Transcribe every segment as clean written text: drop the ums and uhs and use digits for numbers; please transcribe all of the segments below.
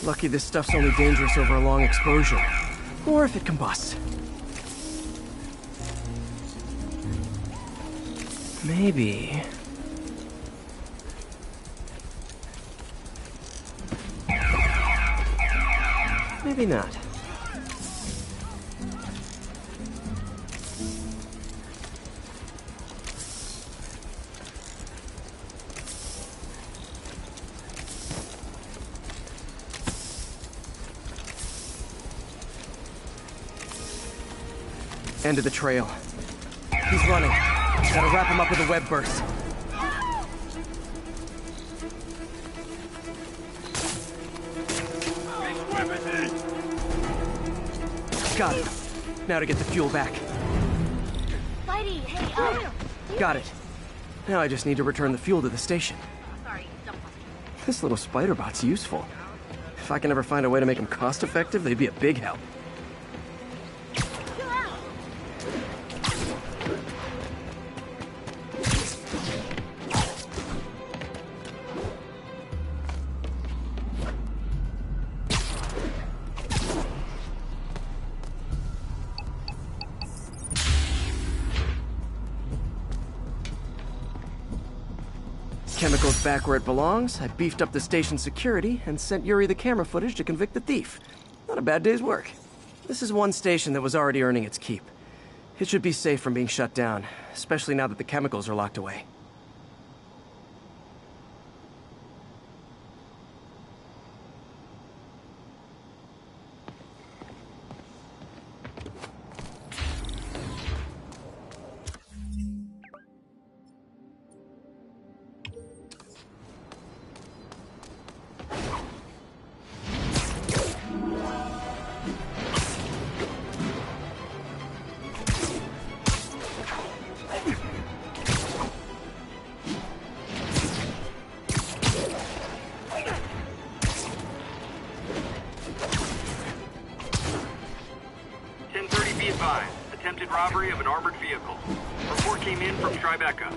Lucky this stuff's only dangerous over a long exposure. Or if it combusts. Maybe... maybe not. End of the trail. He's running. Gotta wrap him up with a web burst. Got it. Now to get the fuel back. Spidey, hey, Got it. Now I just need to return the fuel to the station. sorry, don't. This little spider bot's useful. If I can ever find a way to make them cost-effective, they'd be a big help. Chemicals back where it belongs. I beefed up the station's security and sent Yuri the camera footage to convict the thief. Not a bad day's work. This is one station that was already earning its keep. It should be safe from being shut down, especially now that the chemicals are locked away. Attempted robbery of an armored vehicle. Report came in from Tribeca.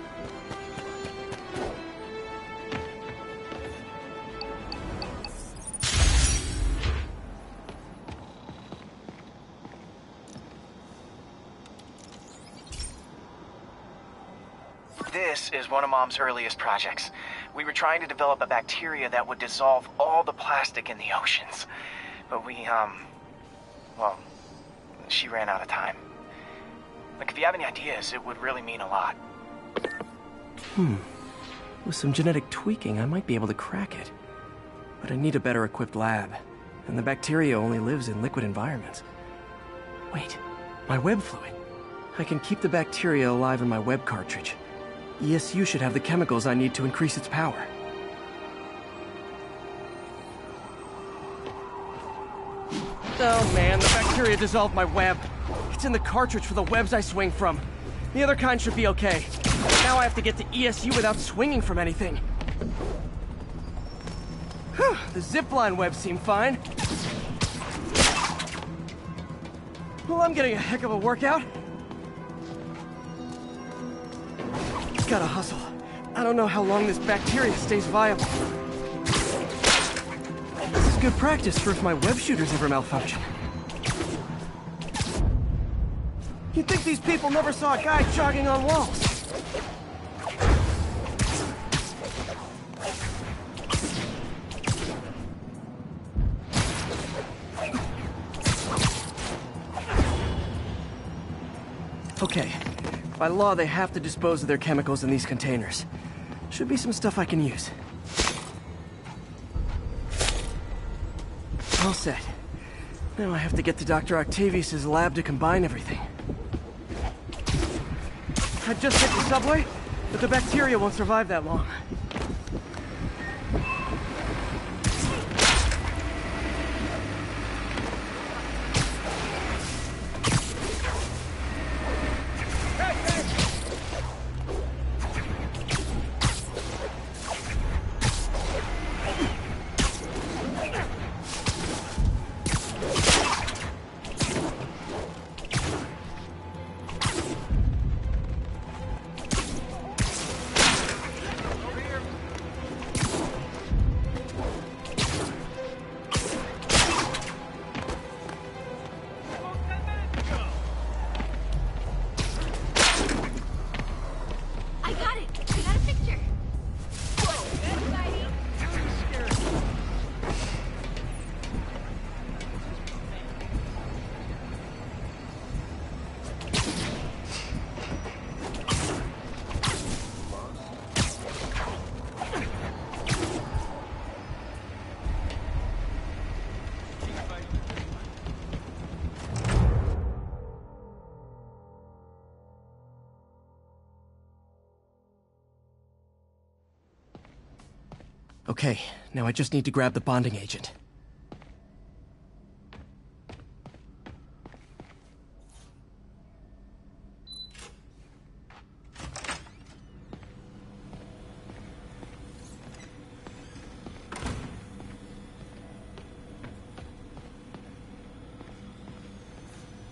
This is one of Mom's earliest projects. We were trying to develop a bacteria that would dissolve all the plastic in the oceans. But well, she ran out of time. Like, if you have any ideas, it would really mean a lot. With some genetic tweaking, I might be able to crack it. But I need a better equipped lab. And the bacteria only lives in liquid environments. Wait, my web fluid. I can keep the bacteria alive in my web cartridge. ESU should have the chemicals I need to increase its power. Oh man, the bacteria dissolved my web. It's in the cartridge for the webs I swing from. The other kind should be okay. Now I have to get to ESU without swinging from anything. The zipline webs seem fine. Well, I'm getting a heck of a workout. Gotta hustle. I don't know how long this bacteria stays viable. This is good practice for if my web shooters ever malfunction. You'd think these people never saw a guy jogging on walls. Okay. By law, they have to dispose of their chemicals in these containers. Should be some stuff I can use. All set. Now I have to get to Dr. Octavius's lab to combine everything. I just hit the subway, but the bacteria won't survive that long. Okay, now I just need to grab the bonding agent.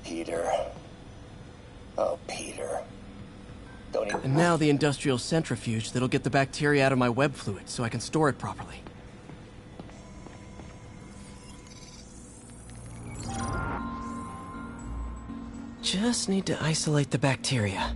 Peter. Oh, Peter. Don't even... And now the industrial centrifuge that'll get the bacteria out of my web fluid so I can store it properly. Just need to isolate the bacteria.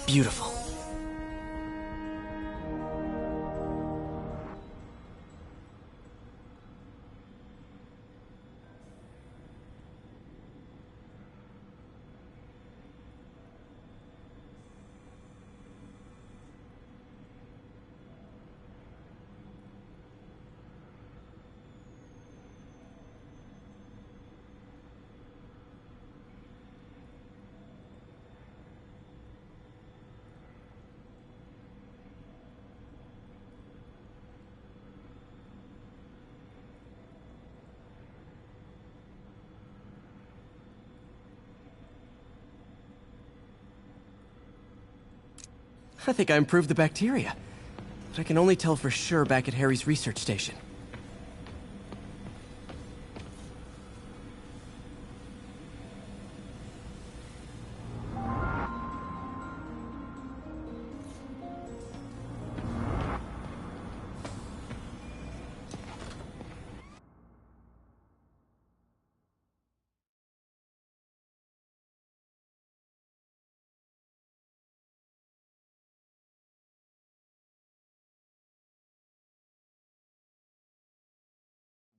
Beautiful. I think I improved the bacteria. But I can only tell for sure back at Harry's research station.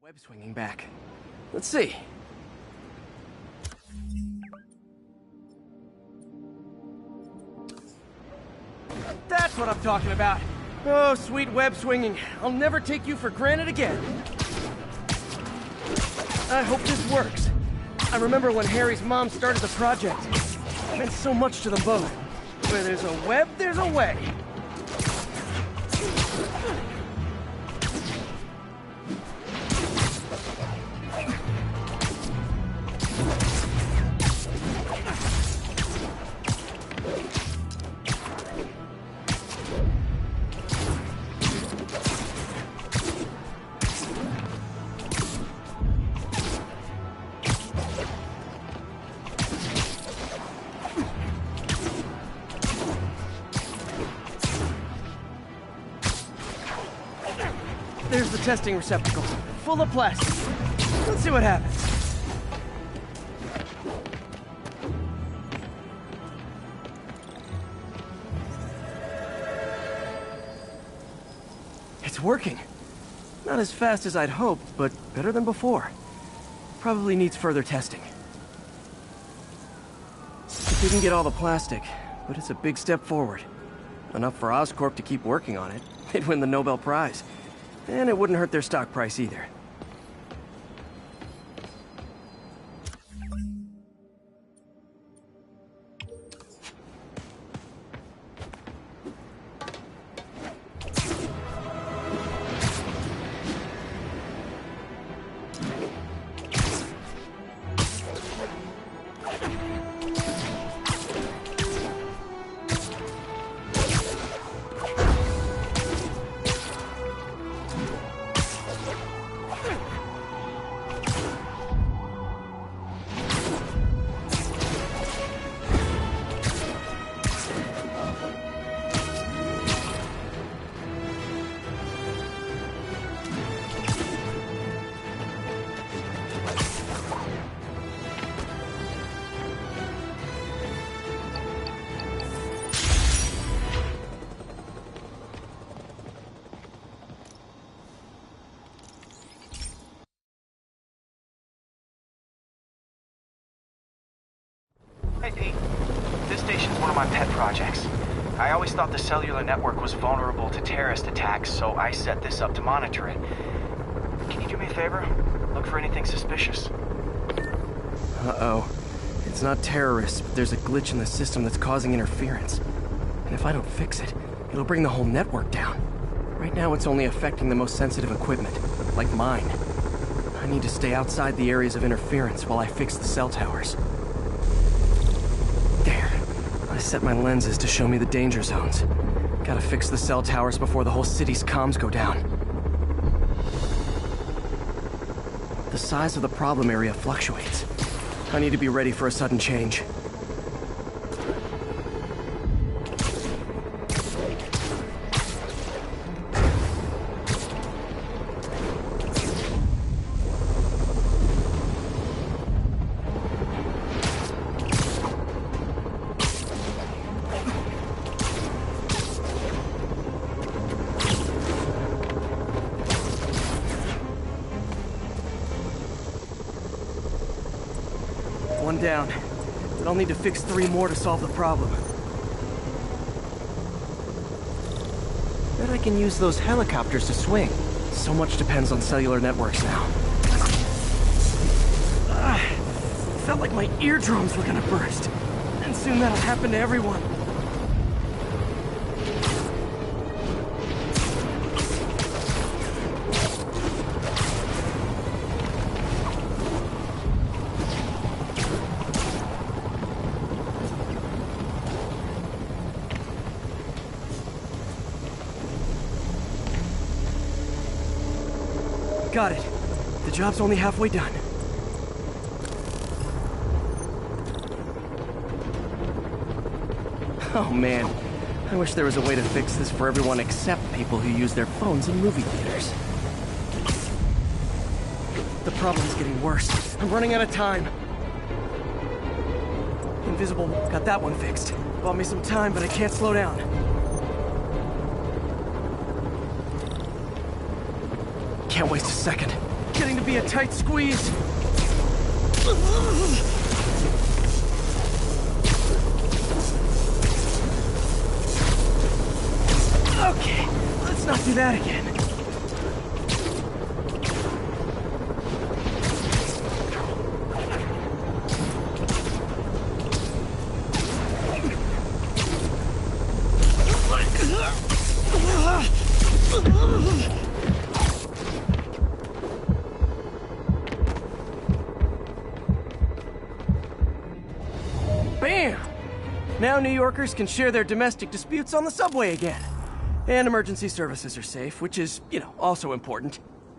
Web swinging back. Let's see. That's what I'm talking about. Oh, sweet web swinging. I'll never take you for granted again. I hope this works. I remember when Harry's mom started the project. It meant so much to them both. Where there's a web, there's a way. There's the testing receptacle, full of plastic. Let's see what happens. It's working. Not as fast as I'd hoped, but better than before. Probably needs further testing. It didn't get all the plastic, but it's a big step forward. Enough for Oscorp to keep working on it. They'd win the Nobel Prize. And it wouldn't hurt their stock price either. station's one of my pet projects. I always thought the cellular network was vulnerable to terrorist attacks, so I set this up to monitor it. Can you do me a favor? Look for anything suspicious. Uh-oh. It's not terrorists, but there's a glitch in the system that's causing interference. And if I don't fix it, it'll bring the whole network down. Right now it's only affecting the most sensitive equipment, like mine. I need to stay outside the areas of interference while I fix the cell towers. There. I set my lenses to show me the danger zones. Gotta fix the cell towers before the whole city's comms go down. The size of the problem area fluctuates. I need to be ready for a sudden change. One down, but I'll need to fix 3 more to solve the problem. Bet I can use those helicopters to swing. So much depends on cellular networks now. Felt like my eardrums were gonna burst. And soon that'll happen to everyone. Got it. The job's only halfway done. Oh man, I wish there was a way to fix this for everyone except people who use their phones in movie theaters. The problem's getting worse. I'm running out of time. Invisible, got that one fixed. Bought me some time, but I can't slow down. Can't waste a second. Getting to be a tight squeeze. Okay, let's not do that again. Bam! Now New Yorkers can share their domestic disputes on the subway again. And emergency services are safe, which is, also important.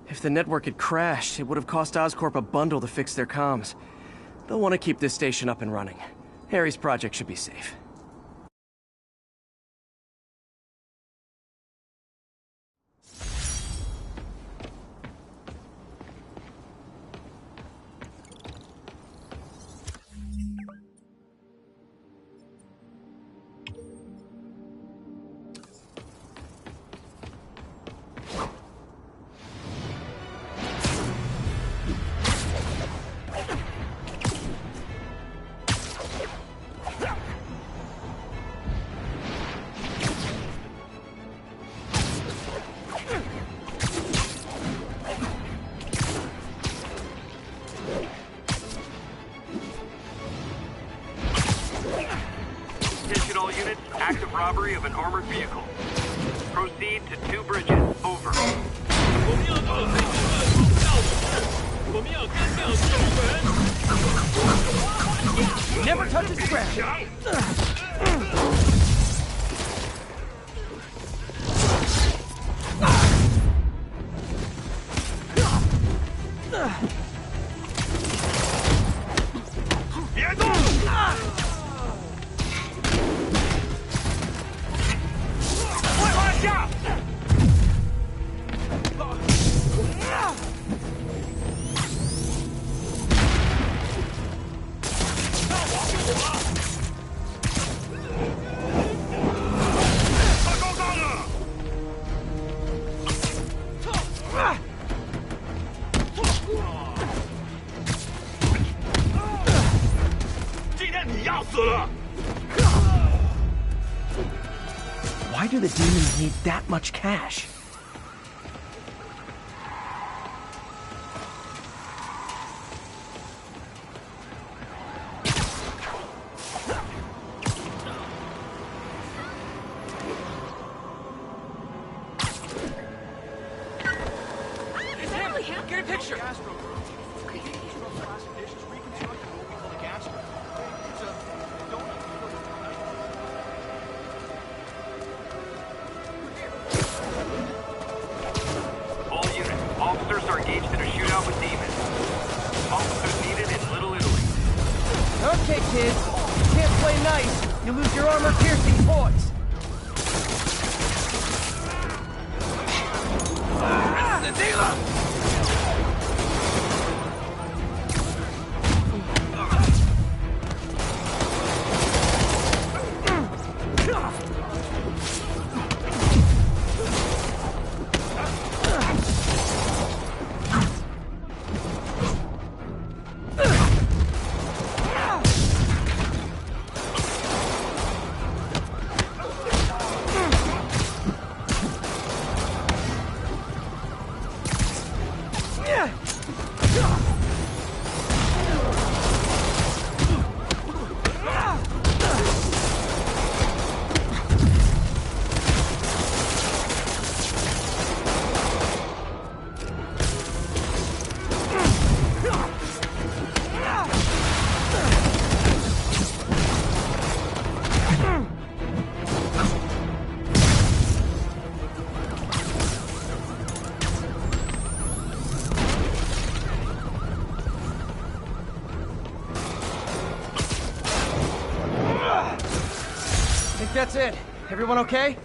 If the network had crashed, it would have cost Oscorp a bundle to fix their comms. They'll want to keep this station up and running. Harry's project should be safe. Attention all units, active robbery of an armored vehicle. Proceed to 2 bridges. Over. Never touches the ground. Why do the demons need that much cash? Get a picture! All units, officers are engaged in a shootout with demons. Officers needed in Little Italy. Okay, kids. You can't play nice. You lose your armor-piercing toys. That's it. Everyone okay?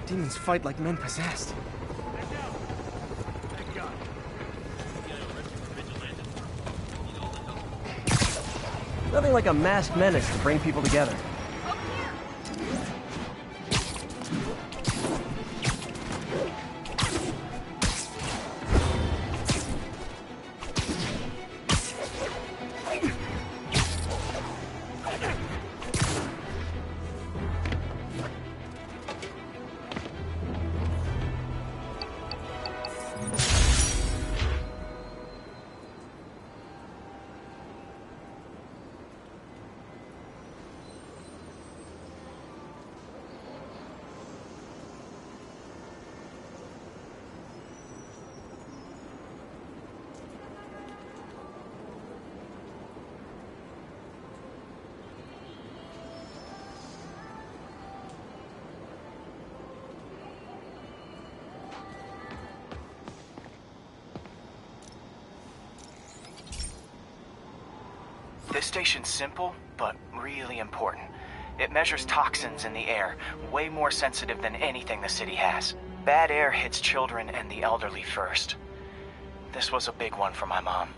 Demons fight like men possessed. Nothing like a masked menace to bring people together. This station's simple, but really important. It measures toxins in the air, way more sensitive than anything the city has. Bad air hits children and the elderly first. This was a big one for my mom.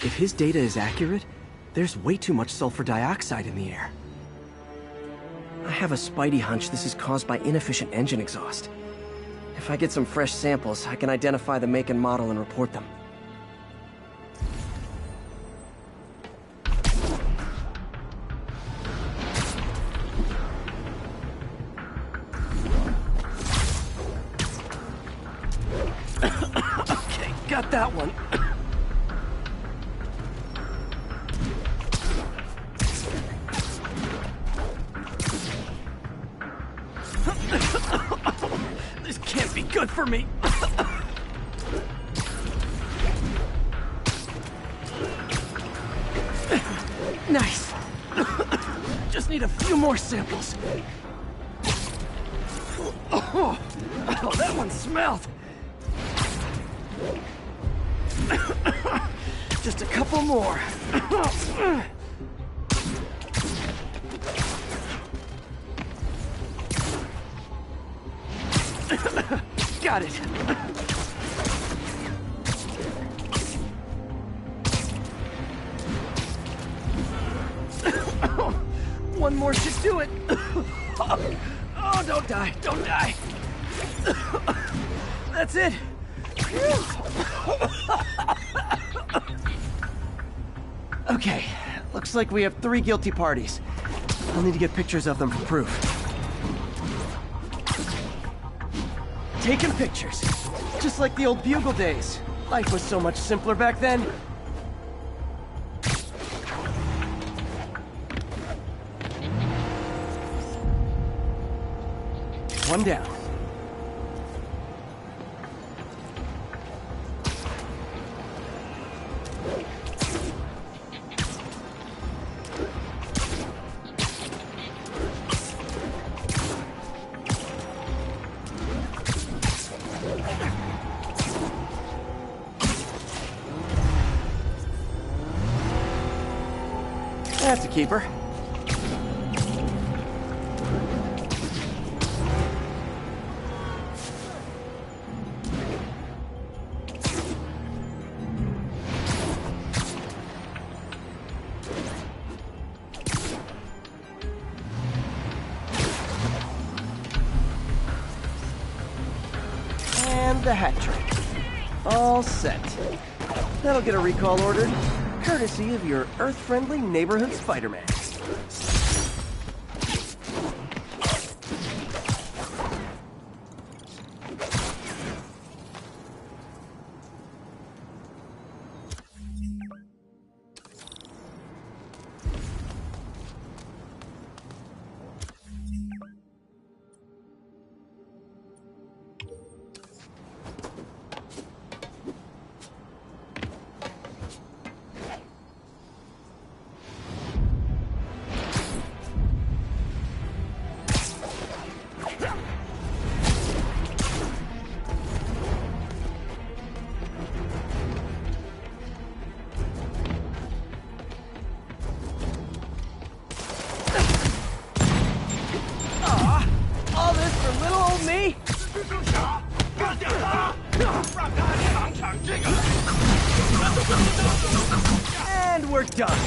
If his data is accurate, there's way too much sulfur dioxide in the air. I have a spidey hunch this is caused by inefficient engine exhaust. If I get some fresh samples, I can identify the make and model and report them. Okay, got that one. This can't be good for me. Nice. Just need a few more samples. Oh, that one smelled. Just a couple more. Got it. One more should do it. Oh, don't die, don't die. That's it. Okay, looks like we have 3 guilty parties. I'll need to get pictures of them for proof. taking pictures. Just like the old Bugle days. Life was so much simpler back then. One down. That's a keeper. And the hat trick. All set. That'll get a recall ordered, courtesy of your Earth-friendly neighborhood Spider-Man. All this for little old me? And we're done.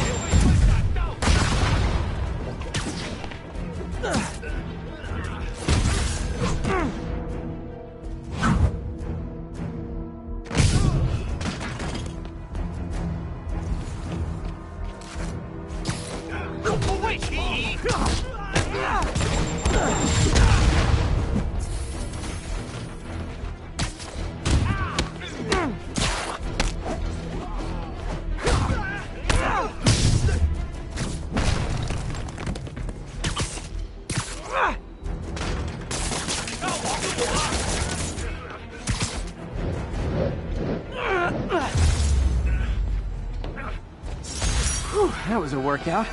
Whew, that was a workout.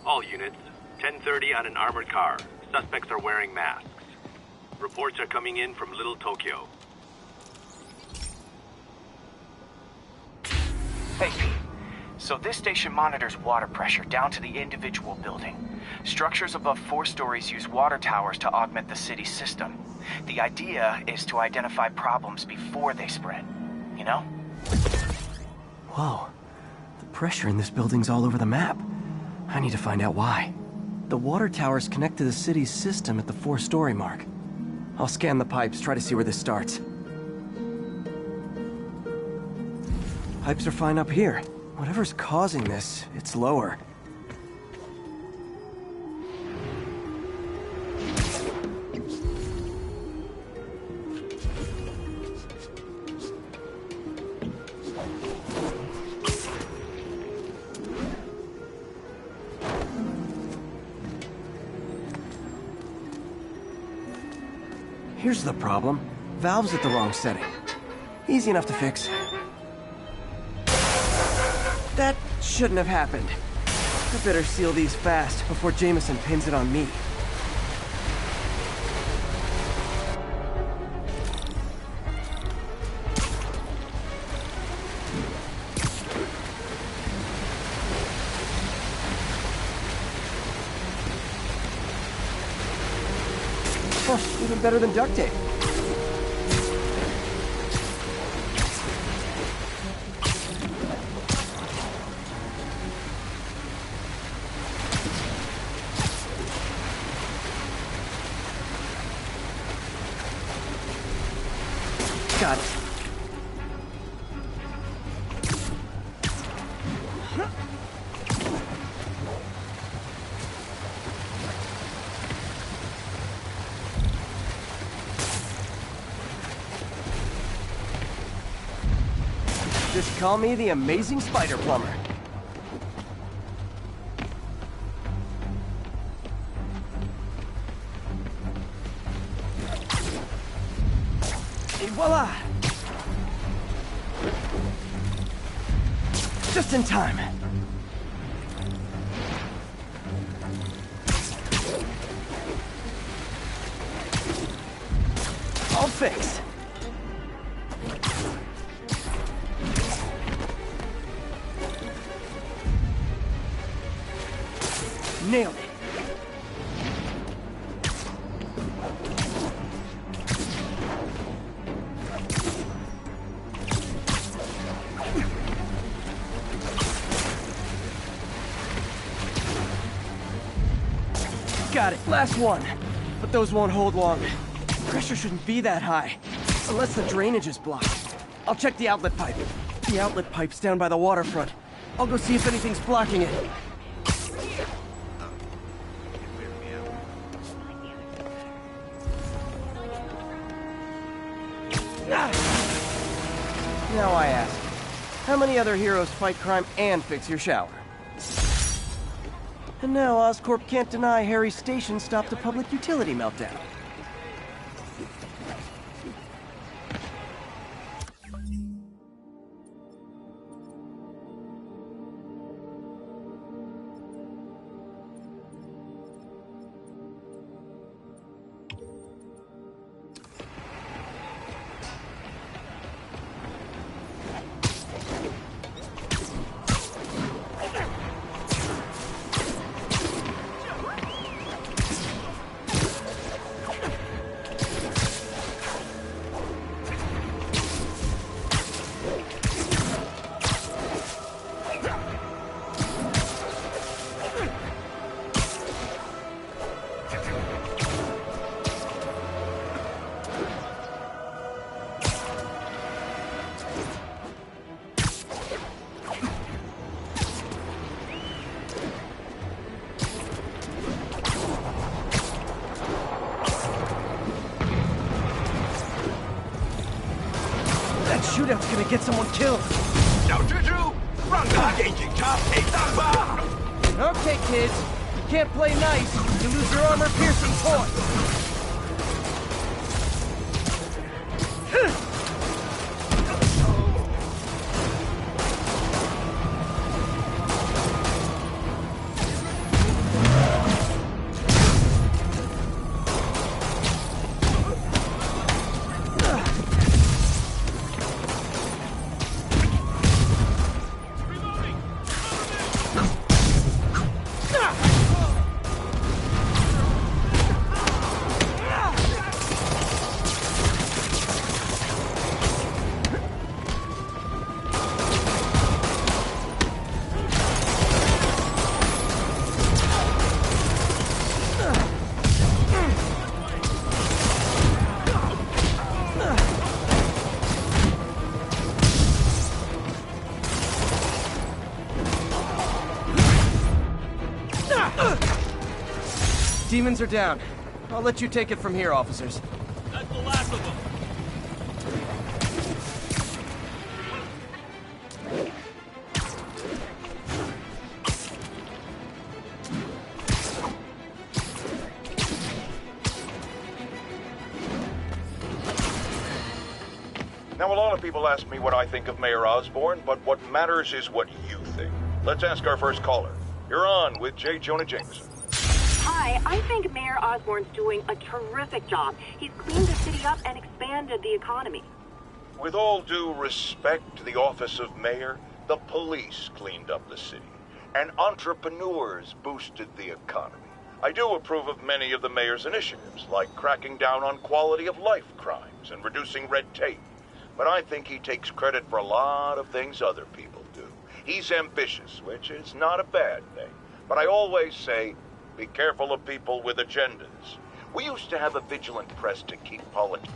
All units, 10:30 on an armored car. Suspects are wearing masks. Reports are coming in from Little Tokyo. Hey, Pete. So this station monitors water pressure down to the individual building. Structures above 4 stories use water towers to augment the city's system. The idea is to identify problems before they spread, you know? Whoa. The pressure in this building's all over the map. I need to find out why. The water towers connect to the city's system at the 4-story mark. I'll scan the pipes, try to see where this starts. Pipes are fine up here. Whatever's causing this, it's lower. Here's the problem. Valve's at the wrong setting. Easy enough to fix. That shouldn't have happened. I better seal these fast before Jameson pins it on me. Huh, even better than duct tape. Got it. Just call me the amazing spider plumber. Et voila! Just in time. All fixed. Nailed it. Got it. Last one. But those won't hold long. Pressure shouldn't be that high. Unless the drainage is blocked. I'll check the outlet pipe. The outlet pipe's down by the waterfront. I'll go see if anything's blocking it. Now I ask, how many other heroes fight crime and fix your shower? And now Oscorp can't deny Harry's station stopped a public utility meltdown. Shootout's gonna get someone killed. Okay, kids. You can't play nice. You lose your armor-piercing toy. Demons are down. I'll let you take it from here, officers. That's the last of them. Now, a lot of people ask me what I think of Mayor Osborn, but what matters is what you think. Let's ask our first caller. You're on with J. Jonah Jameson. Hi, I think Mayor Osborn's doing a terrific job. He's cleaned the city up and expanded the economy. With all due respect to the office of mayor, the police cleaned up the city, and entrepreneurs boosted the economy. I do approve of many of the mayor's initiatives, like cracking down on quality of life crimes and reducing red tape. But I think he takes credit for a lot of things other people do. He's ambitious, which is not a bad thing. But I always say, be careful of people with agendas. We used to have a vigilant press to keep politics.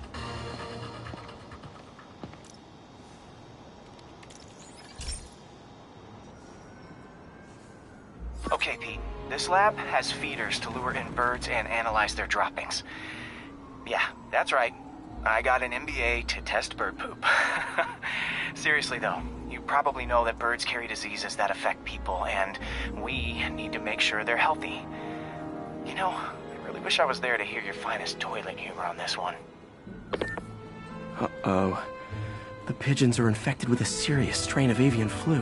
This lab has feeders to lure in birds and analyze their droppings. Yeah, that's right. I got an MBA to test bird poop. Seriously though, you probably know that birds carry diseases that affect people, and we need to make sure they're healthy. You know, I really wish I was there to hear your finest toilet humor on this one. Uh-oh. The pigeons are infected with a serious strain of avian flu.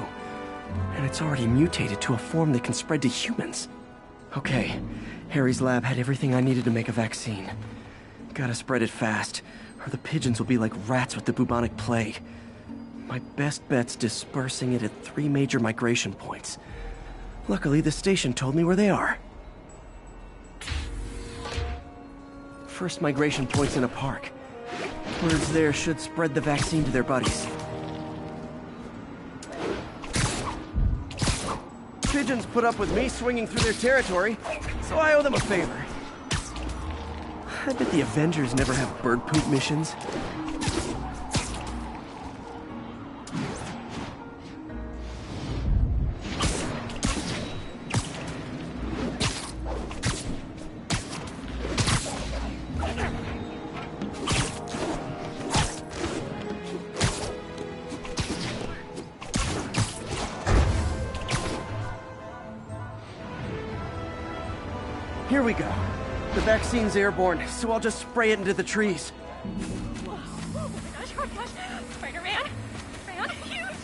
And it's already mutated to a form that can spread to humans. Okay, Harry's lab had everything I needed to make a vaccine. Gotta spread it fast, or the pigeons will be like rats with the bubonic plague. My best bet's dispersing it at 3 major migration points. Luckily, the station told me where they are. First migration point's in a park. Birds there should spread the vaccine to their buddies. Pigeons put up with me swinging through their territory, so I owe them a favor. I bet the Avengers never have bird poop missions. Here we go. The vaccine's airborne, so I'll just spray it into the trees. Oh my gosh, Spider-Man! Man, huge!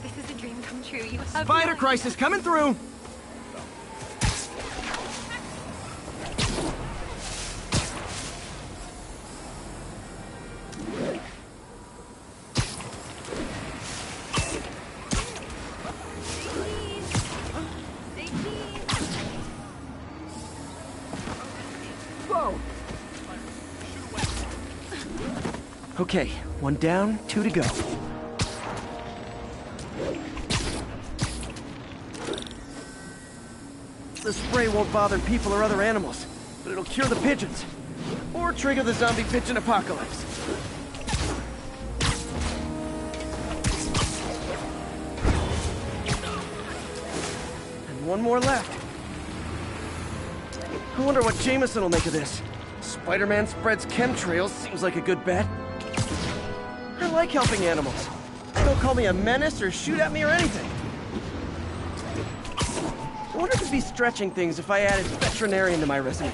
This is a dream come true. You have Spider crisis coming through! Okay, 1 down, 2 to go. The spray won't bother people or other animals, but it'll cure the pigeons. Or trigger the zombie pigeon apocalypse. And 1 more left. I wonder what Jameson will make of this. Spider-Man spreads chemtrails, seems like a good bet. I like helping animals. They don't call me a menace or shoot at me or anything. I wonder if it'd be stretching things if I added veterinarian to my resume.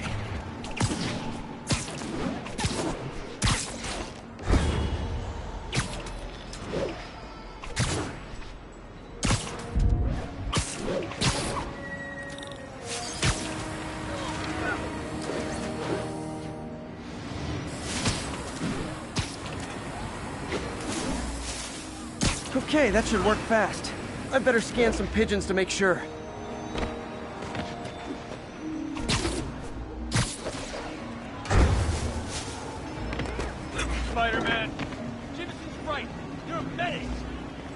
Okay, that should work fast. I better scan some pigeons to make sure. Spider-Man! Jameson's right! You're medics!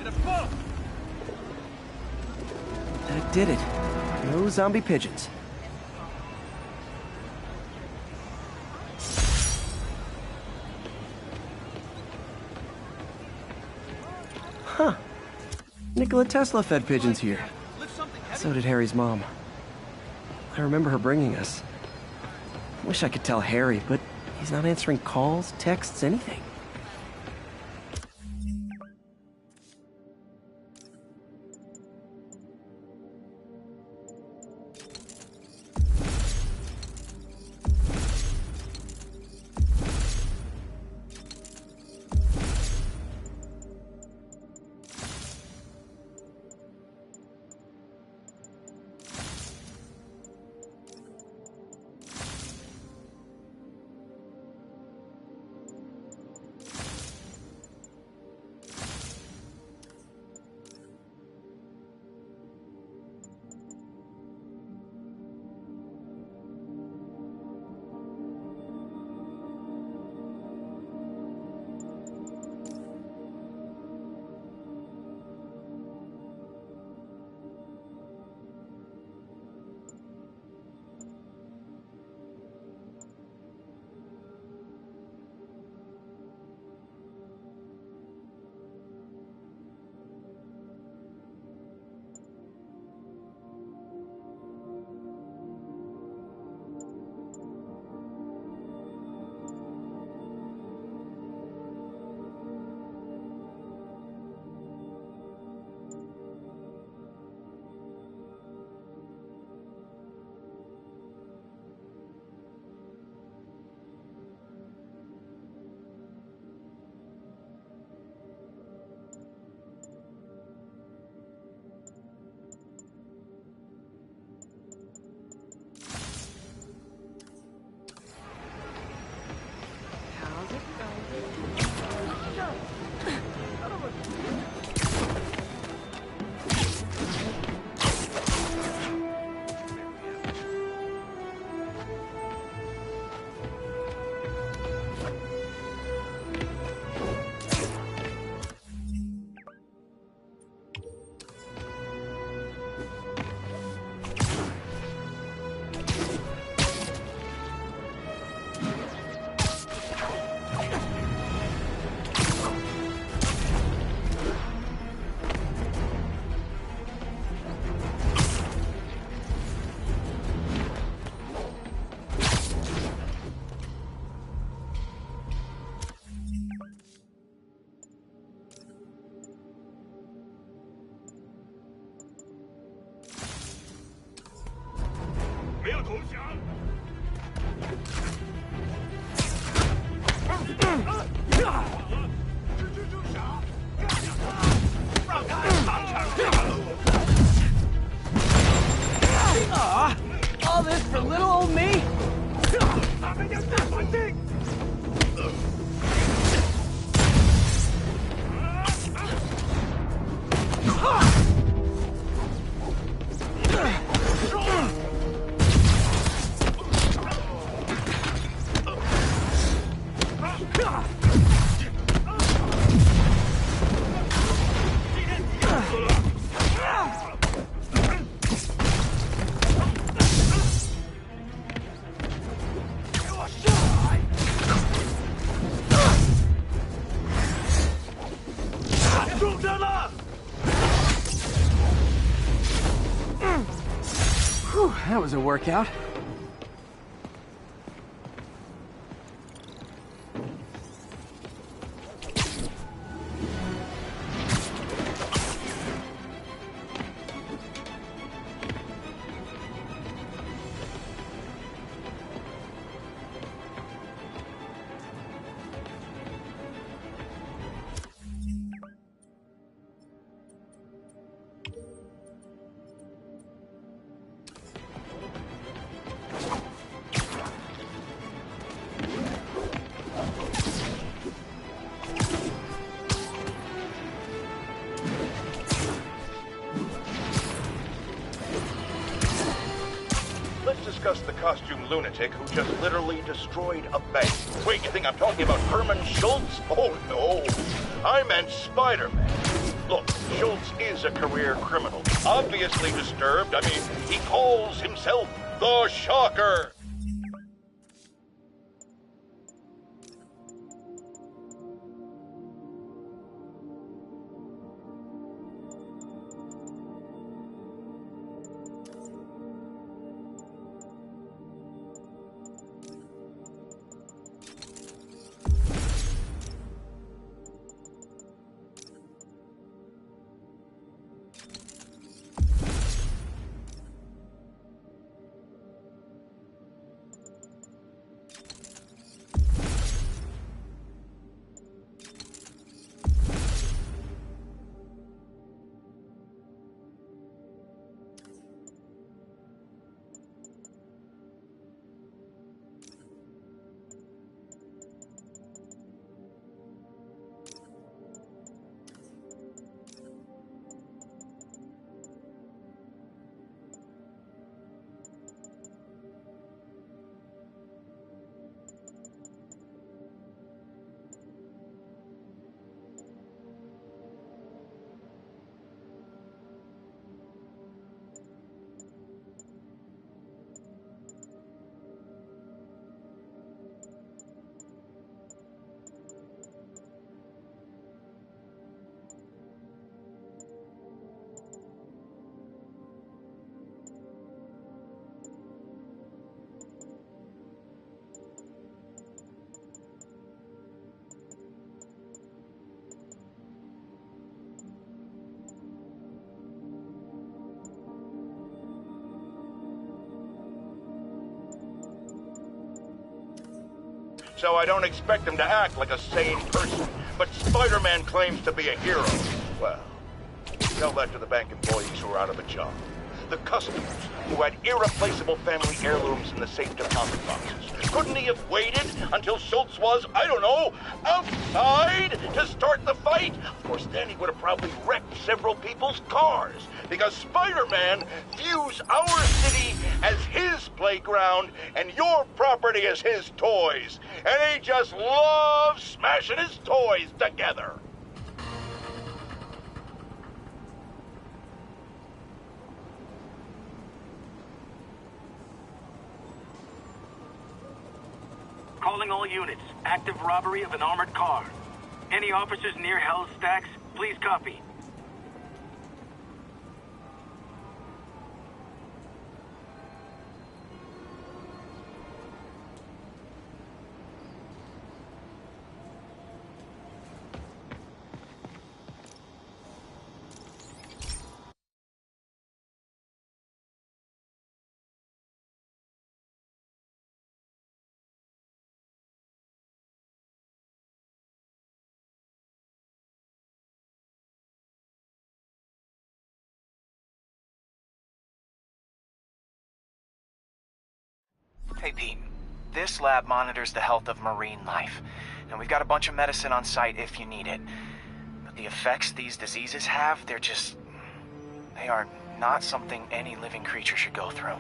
In a boat! That did it. No zombie pigeons. Huh. Nikola Tesla fed pigeons here. So did Harry's mom. I remember her bringing us. Wish I could tell Harry, but he's not answering calls, texts, anything. All this for little old me? Whew, that was a workout. Let's discuss the costume lunatic who just literally destroyed a bank. Wait, you think I'm talking about Herman Schultz? Oh, no. I meant Spider-Man. Look, Schultz is a career criminal. Obviously disturbed. I mean, he calls himself the Shocker. So I don't expect him to act like a sane person. But Spider-Man claims to be a hero. Well, tell that to the bank employees who are out of a job. The customers who had irreplaceable family heirlooms in the safe deposit boxes. Couldn't he have waited until Schultz was, I don't know, outside to start the fight? Of course, then he would have probably wrecked several people's cars. Because Spider-Man views our city as his playground and your property as his toys. And he just loves smashing his toys together. Calling all units. Active robbery of an armored car. Any officers near Hell's Stacks, please copy. This lab monitors the health of marine life, and we've got a bunch of medicine on site if you need it. But the effects these diseases have, they are not something any living creature should go through.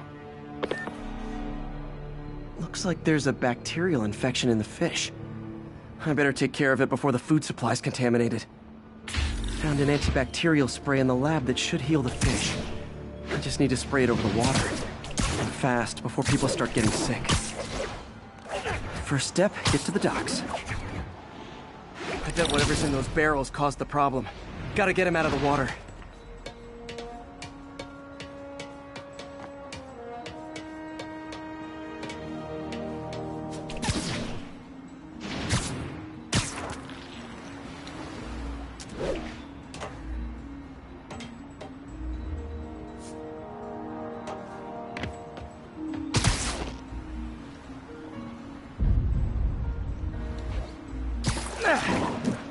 Looks like there's a bacterial infection in the fish. I better take care of it before the food supply's contaminated. Found an antibacterial spray in the lab that should heal the fish. I just need to spray it over the water. And fast, before people start getting sick. First step, get to the docks. I bet whatever's in those barrels caused the problem. Gotta get him out of the water.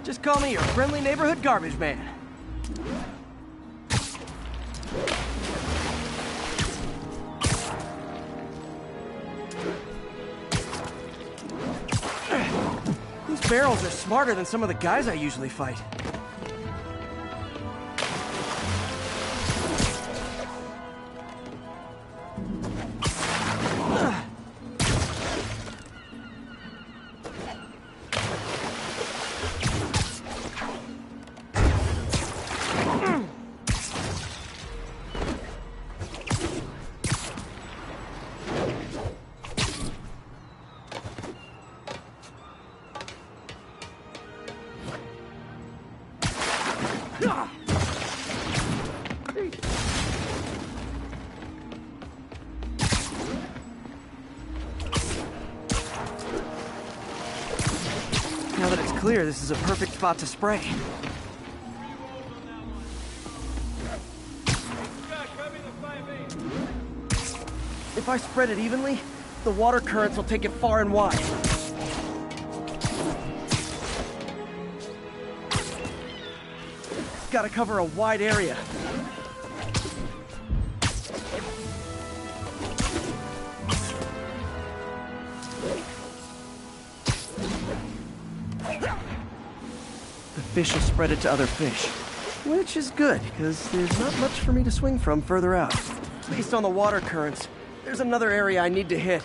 Just call me your friendly neighborhood garbage man. These barrels are smarter than some of the guys I usually fight. Now that it's clear, this is a perfect spot to spray. If I spread it evenly, the water currents will take it far and wide. Gotta cover a wide area. The fish will spread it to other fish, which is good, because there's not much for me to swing from further out. Based on the water currents, there's another area I need to hit.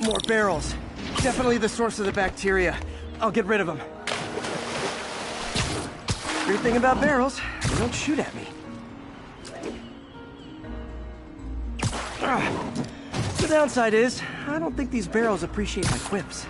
More barrels. Definitely the source of the bacteria. I'll get rid of them. Great thing about barrels, they don't shoot at me. The downside is, I don't think these barrels appreciate my quips.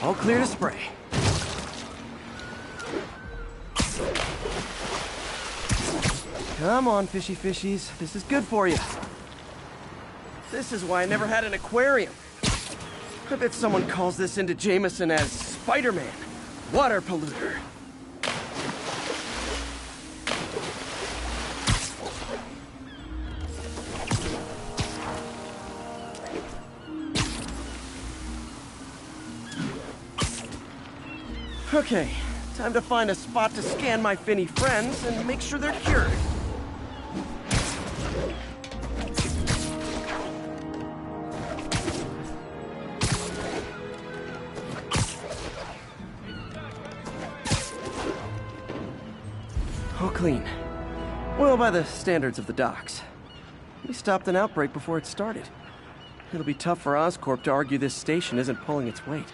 All clear to spray. Come on, fishy fishies. This is good for you. This is why I never had an aquarium. I bet someone calls this into Jameson as Spider-Man, water polluter. Okay, time to find a spot to scan my finny friends and make sure they're cured. All clean. Well, by the standards of the docks. We stopped an outbreak before it started. It'll be tough for Oscorp to argue this station isn't pulling its weight.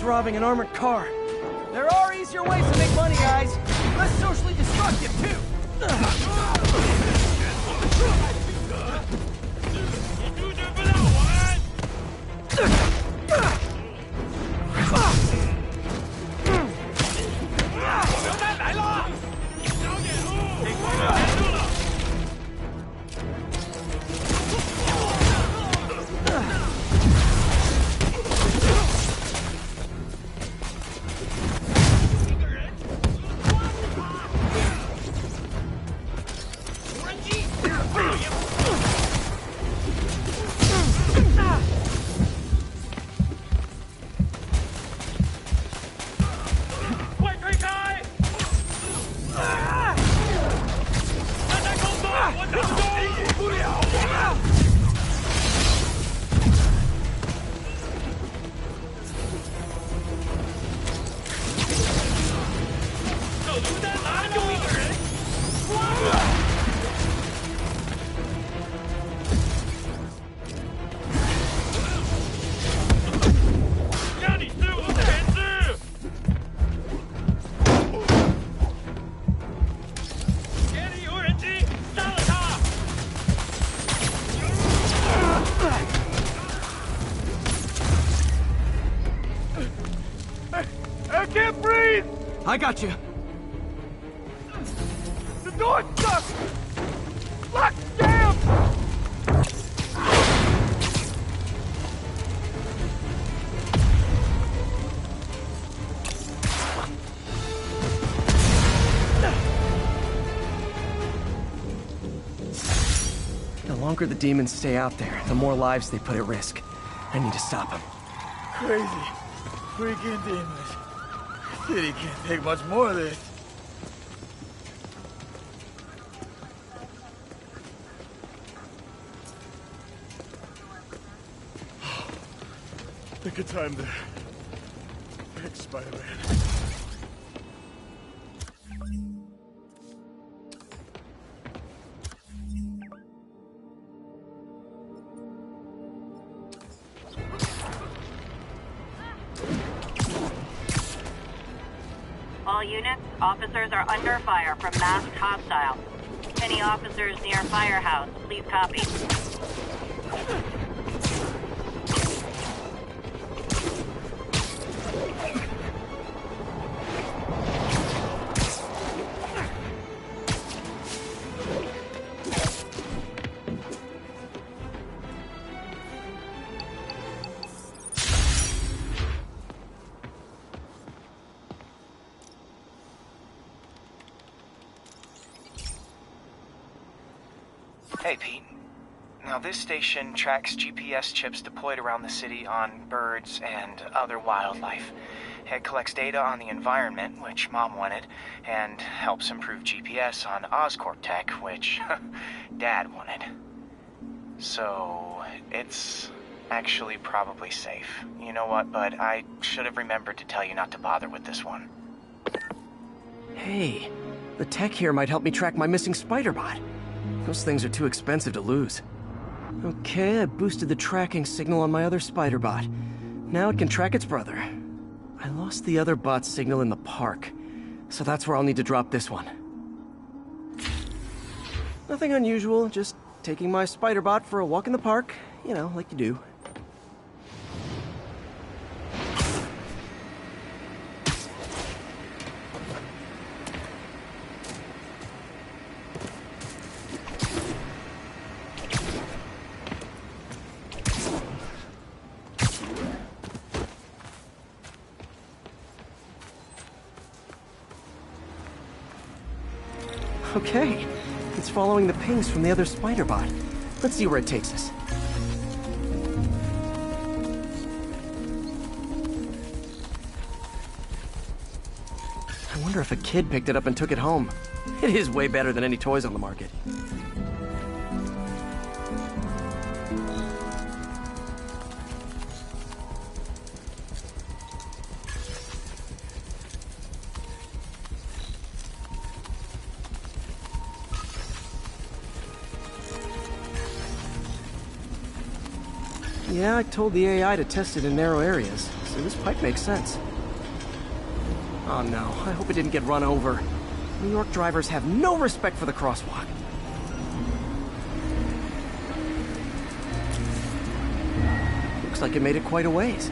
robbing an armored car. There are easier ways to make money, guys. Less socially destructive, too. I got you. The door's stuck! Locked down! The longer the demons stay out there, the more lives they put at risk. I need to stop them. Crazy. Freaking demons. City can't take much more of this. Think of time to pick Spider-Man. All units, officers are under fire from masked hostiles. Any officers near Firehouse, please copy. Hey, Pete. Now, this station tracks GPS chips deployed around the city on birds and other wildlife. It collects data on the environment, which Mom wanted, and helps improve GPS on Oscorp tech, which Dad wanted. So, it's actually probably safe. You know what, bud? I should have remembered to tell you not to bother with this one. Hey, the tech here might help me track my missing spider-bot. Those things are too expensive to lose. Okay, I boosted the tracking signal on my other spider-bot. Now it can track its brother. I lost the other bot's signal in the park, so that's where I'll need to drop this one. Nothing unusual, just taking my spider-bot for a walk in the park, you know, like you do. Okay, it's following the pings from the other spider bot. Let's see where it takes us. I wonder if a kid picked it up and took it home. It is way better than any toys on the market. Yeah, I told the AI to test it in narrow areas, So this pipe makes sense. Oh no, I hope it didn't get run over. New York drivers have no respect for the crosswalk. Looks like it made it quite a ways.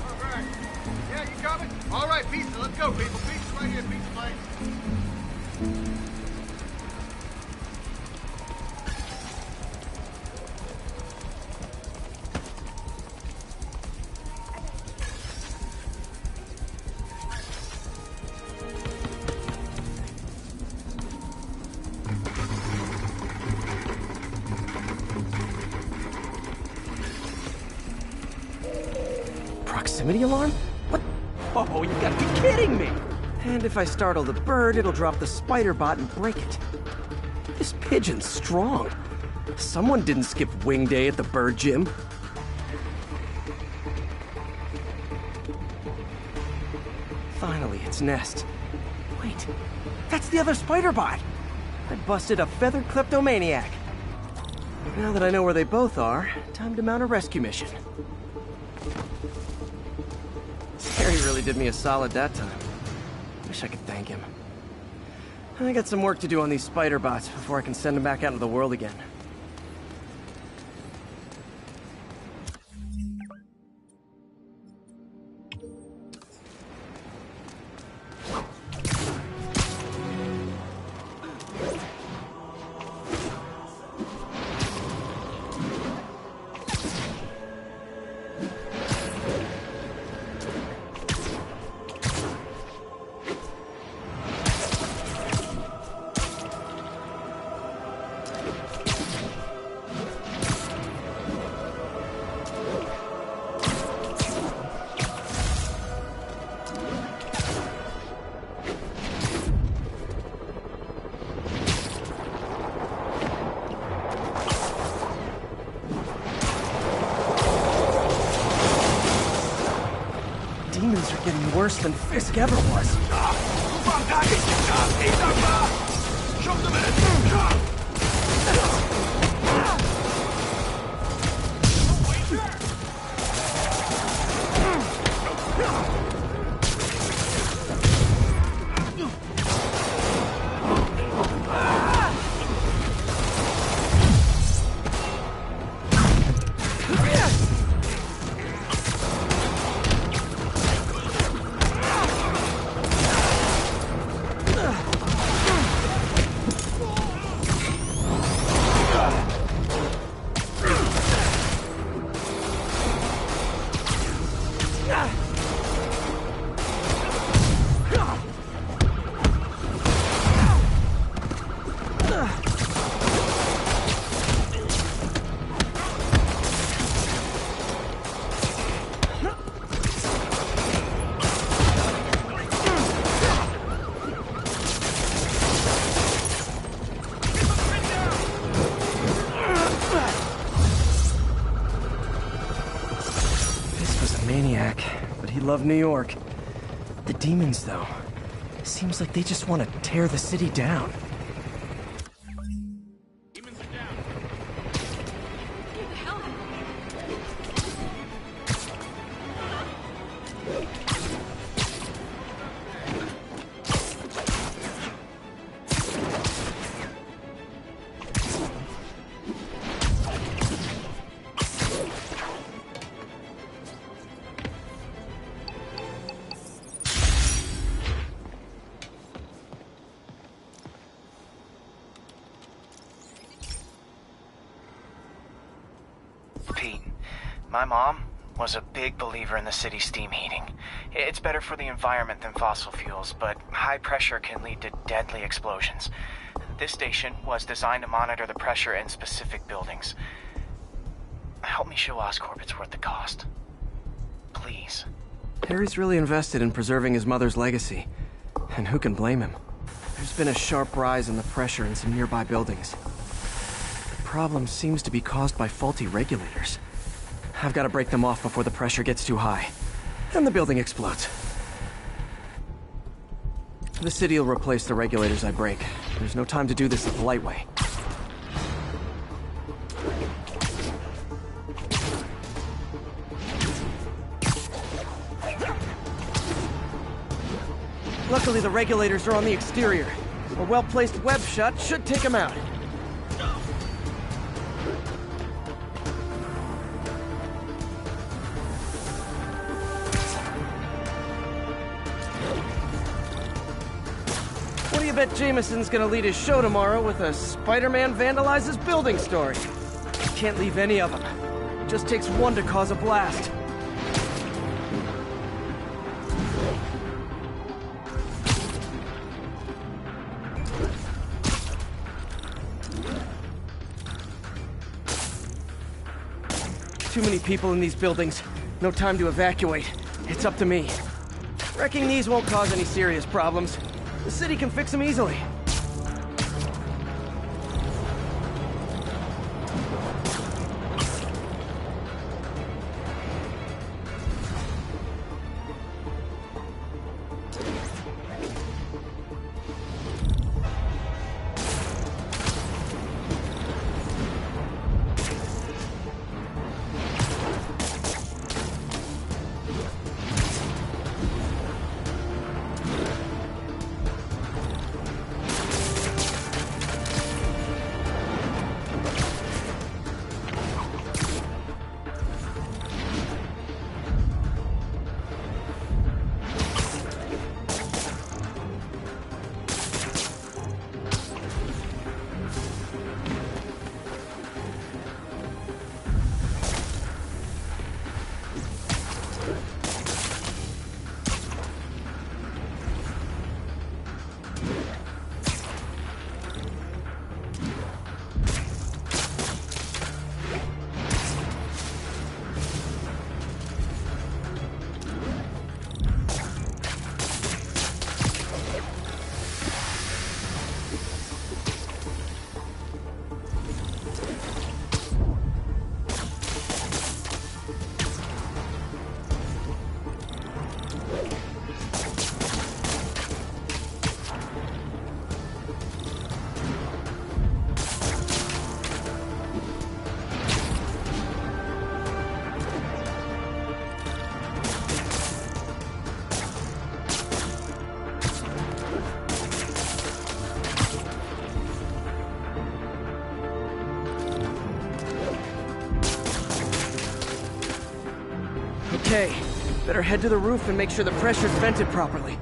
Alright. Yeah, you coming? Alright, pizza, let's go, people. Pizza right here, pizza place. Proximity alarm? What? Oh, you gotta be kidding me! And if I startle the bird, it'll drop the spider bot and break it. This pigeon's strong. Someone didn't skip wing day at the bird gym. Finally, its nest. Wait, that's the other spider bot! I busted a feathered kleptomaniac. Now that I know where they both are, time to mount a rescue mission. Harry really did me a solid that time. Wish I could thank him. I got some work to do on these spider bots before I can send them back out into the world again. Demons are getting worse than Fisk ever was. Love New York. The demons, though, seems like they just want to tear the city down. Demons are down. What the hell? Pete, my mom was a big believer in the city's steam heating. It's better for the environment than fossil fuels, but high pressure can lead to deadly explosions. This station was designed to monitor the pressure in specific buildings. Help me show Oscorp it's worth the cost. Please. Harry's really invested in preserving his mother's legacy. And who can blame him? There's been a sharp rise in the pressure in some nearby buildings. The problem seems to be caused by faulty regulators. I've got to break them off before the pressure gets too high. And the building explodes. The city will replace the regulators I break. There's no time to do this the polite way. Luckily, the regulators are on the exterior. A well-placed web shot should take them out. What do you bet Jameson's gonna lead his show tomorrow with a Spider-Man vandalizes building story? Can't leave any of them. It just takes one to cause a blast. Too many people in these buildings. No time to evacuate. It's up to me. Wrecking these won't cause any serious problems. The city can fix them easily. Okay, better head to the roof and make sure the pressure's vented properly.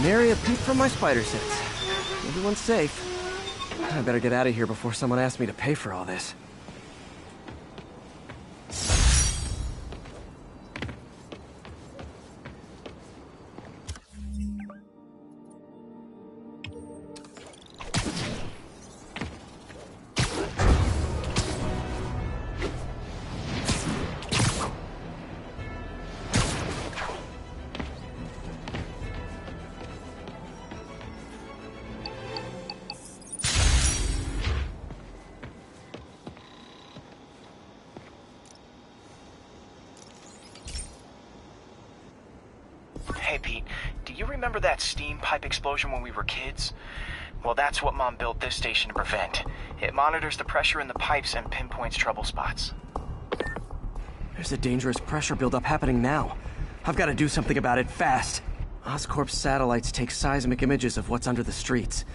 Nary a peep from my spider sense. Everyone's safe. I better get out of here before someone asks me to pay for all this. Hey, Pete, do you remember that steam pipe explosion when we were kids? Well, that's what Mom built this station to prevent. It monitors the pressure in the pipes and pinpoints trouble spots. There's a dangerous pressure buildup happening now. I've got to do something about it fast. Oscorp's satellites take seismic images of what's under the streets.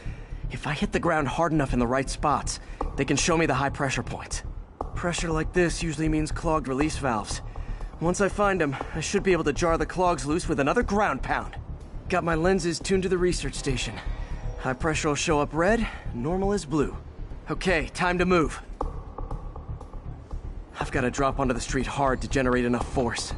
If I hit the ground hard enough in the right spots, they can show me the high pressure points. Pressure like this usually means clogged release valves. Once I find them, I should be able to jar the clogs loose with another ground pound. Got my lenses tuned to the research station. High pressure will show up red, normal is blue. Okay, time to move. I've got to drop onto the street hard to generate enough force.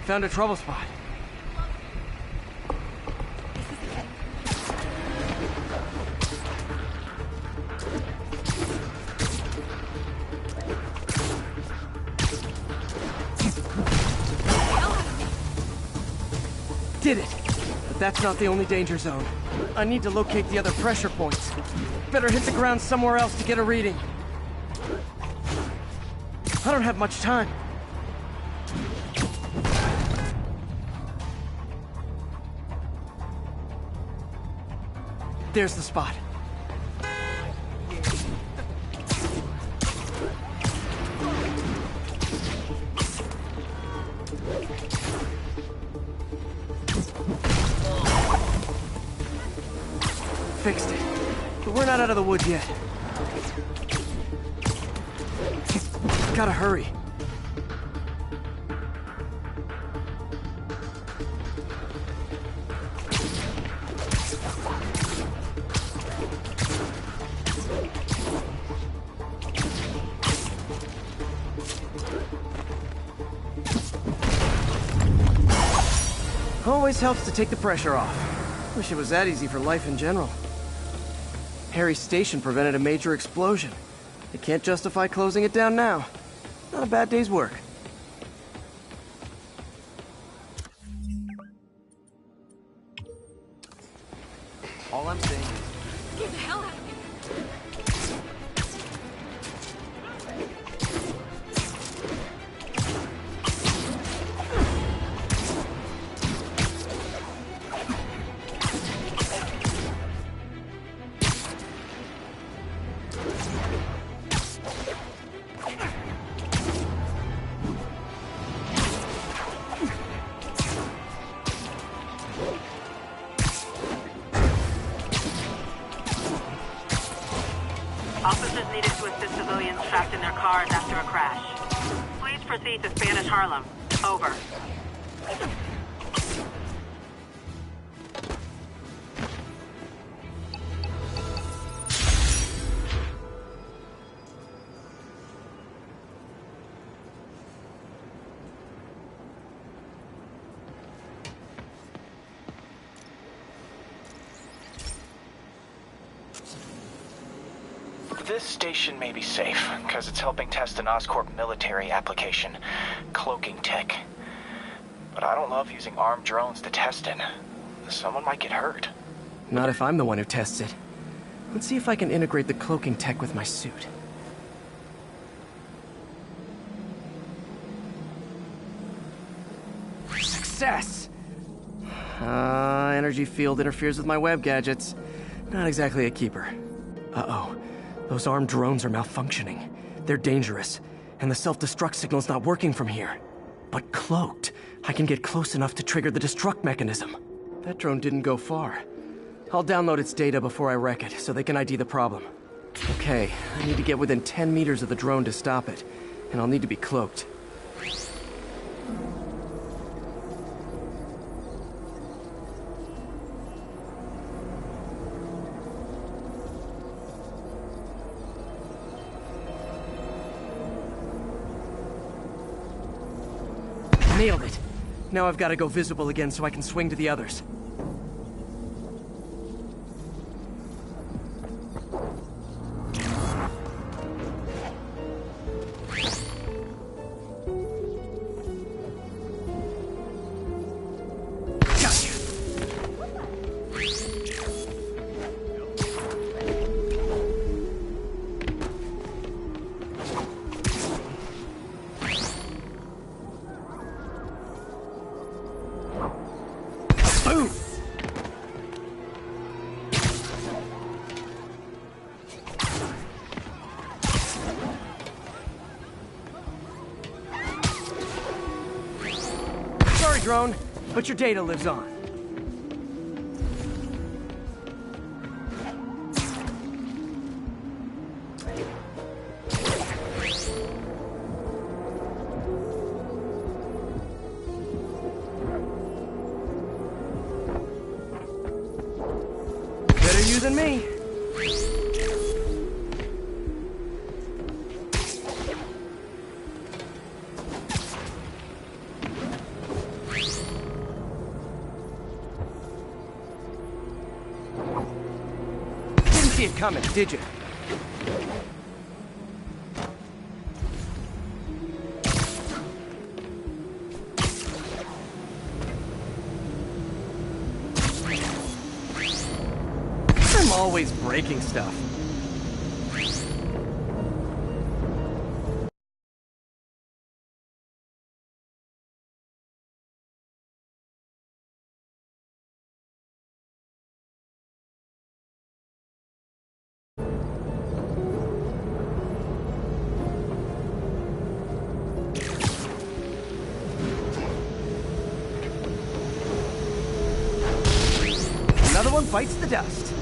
Found a trouble spot. did it! But that's not the only danger zone. I need to locate the other pressure points. Better hit the ground somewhere else to get a reading. I don't have much time. There's the spot. Fixed it. But we're not out of the woods yet. Gotta hurry. Always helps to take the pressure off. Wish it was that easy for life in general. Harry's station prevented a major explosion. They can't justify closing it down now. Not a bad day's work. All I'm saying is... Get the hell out of here! Officers needed to assist civilians trapped in their cars after a crash. Please proceed to Spanish Harlem. Over. This station may be safe, because it's helping test an Oscorp military application, cloaking tech. But I don't love using armed drones to test it. Someone might get hurt. Not if I'm the one who tests it. Let's see if I can integrate the cloaking tech with my suit. Success! Energy field interferes with my web gadgets. Not exactly a keeper. Uh-oh. Those armed drones are malfunctioning. They're dangerous, and the self-destruct signal's not working from here. But cloaked, I can get close enough to trigger the destruct mechanism. That drone didn't go far. I'll download its data before I wreck it, so they can ID the problem. Okay, I need to get within 10 meters of the drone to stop it, and I'll need to be cloaked. Nailed it. Now I've got to go visible again so I can swing to the others. Gotcha. Boom! Sorry, drone, but your data lives on. Better you than me. Didn't see it coming, did you? always breaking stuff. Another one bites the dust.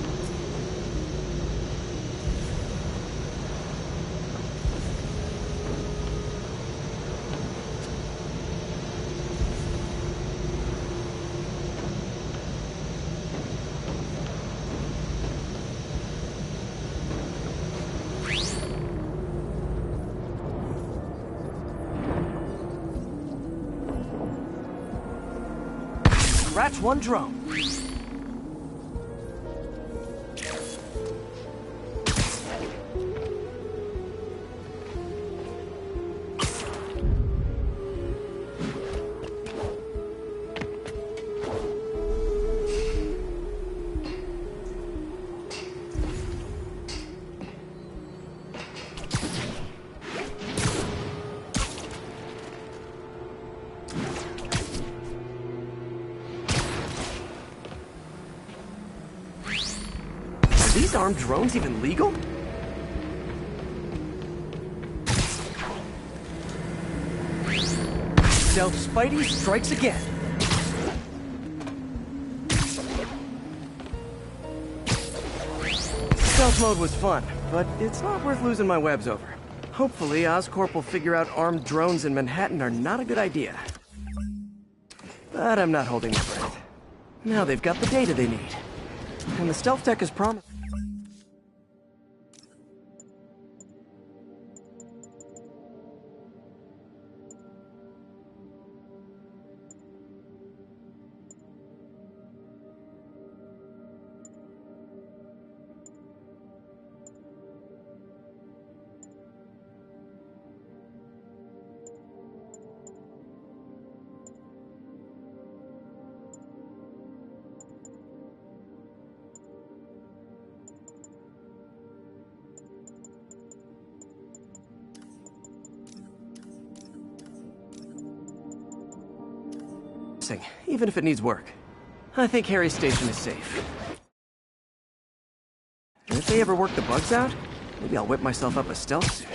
Scratch one drone. Are these armed drones even legal? Stealth Spidey strikes again. Stealth mode was fun, but it's not worth losing my webs over. Hopefully, Oscorp will figure out armed drones in Manhattan are not a good idea. But I'm not holding my breath. Now they've got the data they need. And the stealth tech is promised. Even if it needs work. I think Harry's station is safe. And if they ever work the bugs out, maybe I'll whip myself up a stealth suit.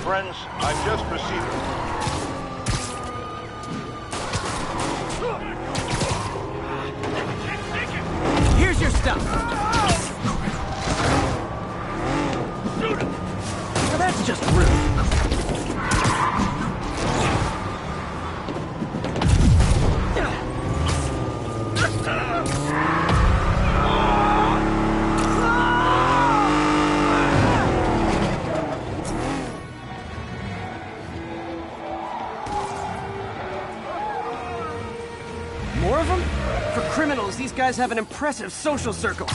Friends, I've just received... Here's your stuff! Now that's just rude. More of them? For criminals, these guys have an impressive social circle.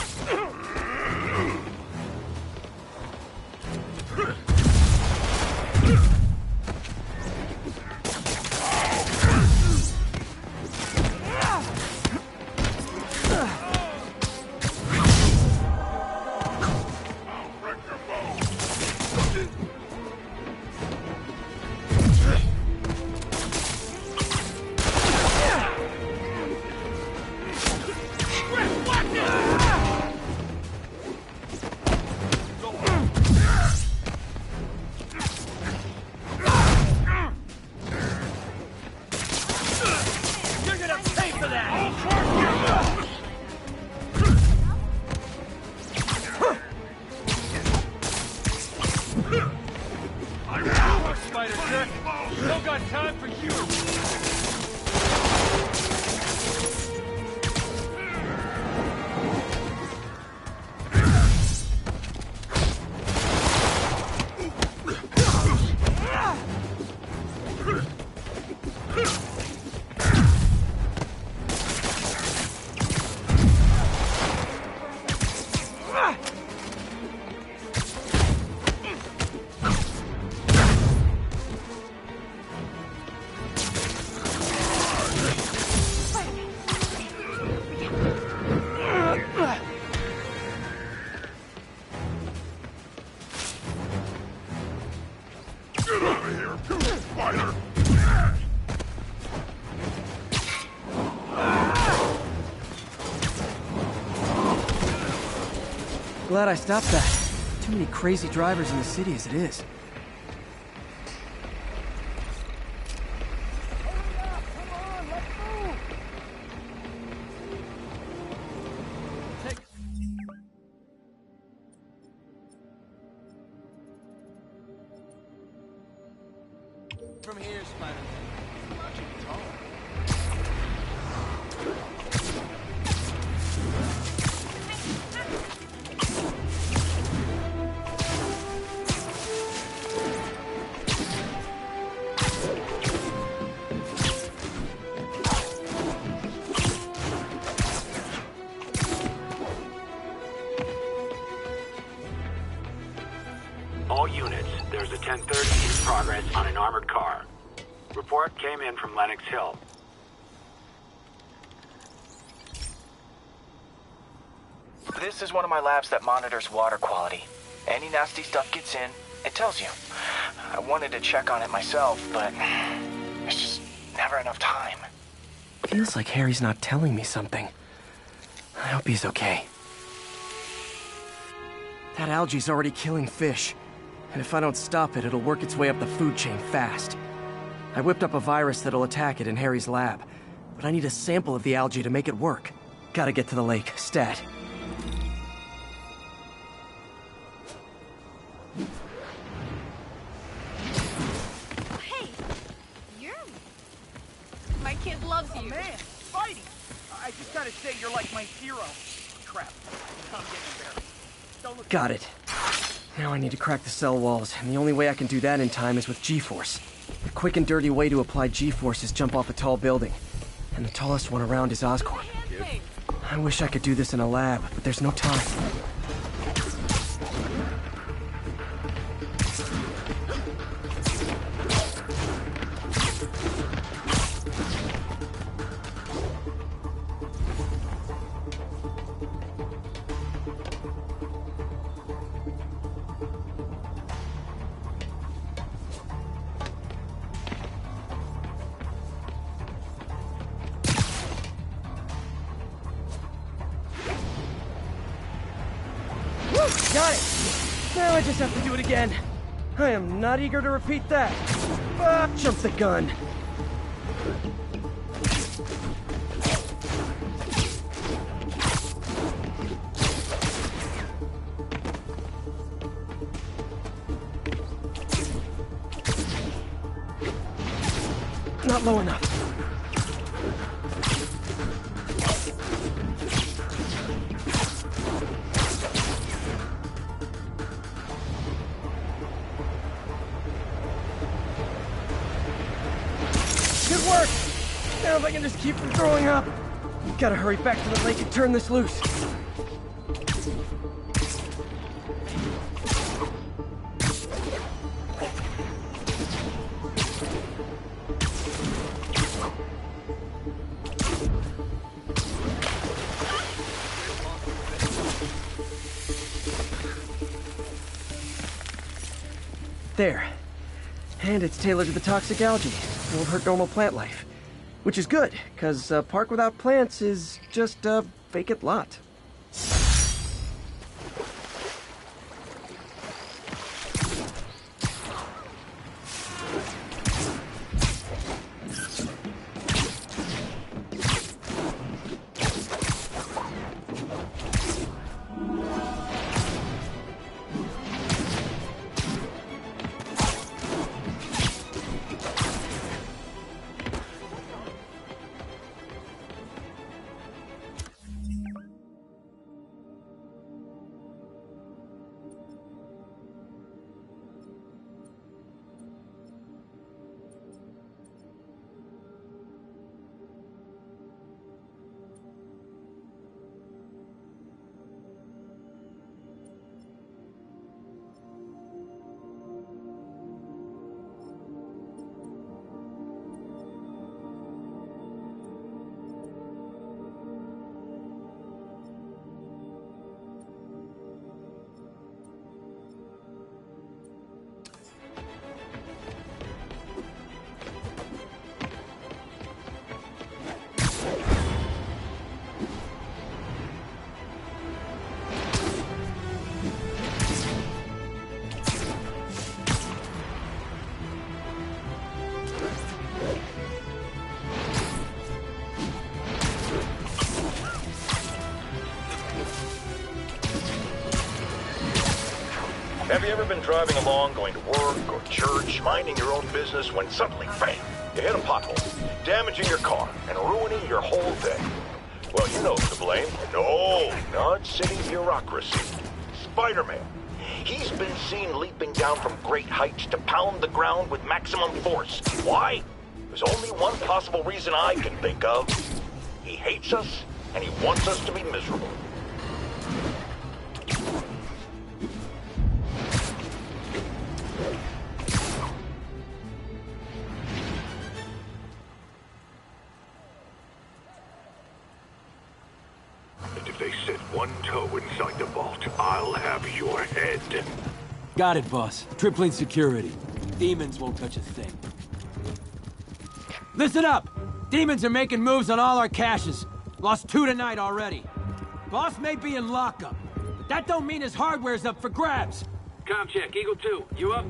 Glad I stopped that. Too many crazy drivers in the city as it is. From here, Spider-Man. Watch you talk. All units, there's a 1030 in progress on an armored car. Report came in from Lenox Hill. This is one of my labs that monitors water quality. Any nasty stuff gets in, it tells you. I wanted to check on it myself, but there's just never enough time. Feels like Harry's not telling me something. I hope he's okay. That algae's already killing fish. And if I don't stop it, it'll work its way up the food chain fast. I whipped up a virus that'll attack it in Harry's lab, but I need a sample of the algae to make it work. Gotta get to the lake, stat. Hey, my kid loves you. Oh, man, Spidey! I just gotta say, you're like my hero. Crap. I'm getting embarrassed. Don't look. Got it. Now I need to crack the cell walls, and the only way I can do that in time is with G-Force. The quick and dirty way to apply G-Force is jump off a tall building. And the tallest one around is Oscorp. I wish I could do this in a lab, but there's no time. Got it! Now I just have to do it again. I am not eager to repeat that. Jump the gun. Not low enough. Good work! Now if I can just keep from throwing up. Gotta hurry back to the lake and turn this loose. There. And it's tailored to the toxic algae. Won't hurt normal plant life. Which is good, because a park without plants is just a vacant lot. Have you ever been driving along, going to work or church, minding your own business, when suddenly, bam, you hit a pothole, damaging your car and ruining your whole day? Well, you know who to blame. No, not city bureaucracy. Spider-Man. He's been seen leaping down from great heights to pound the ground with maximum force. Why? There's only one possible reason I can think of. He hates us, and he wants us to be miserable. And if they set one toe inside the vault, I'll have your head. Got it, boss. Tripling security. Demons won't touch a thing. Listen up! Demons are making moves on all our caches. Lost 2 tonight already. Boss may be in lockup. That don't mean his hardware's up for grabs. Com check, Eagle 2, you up?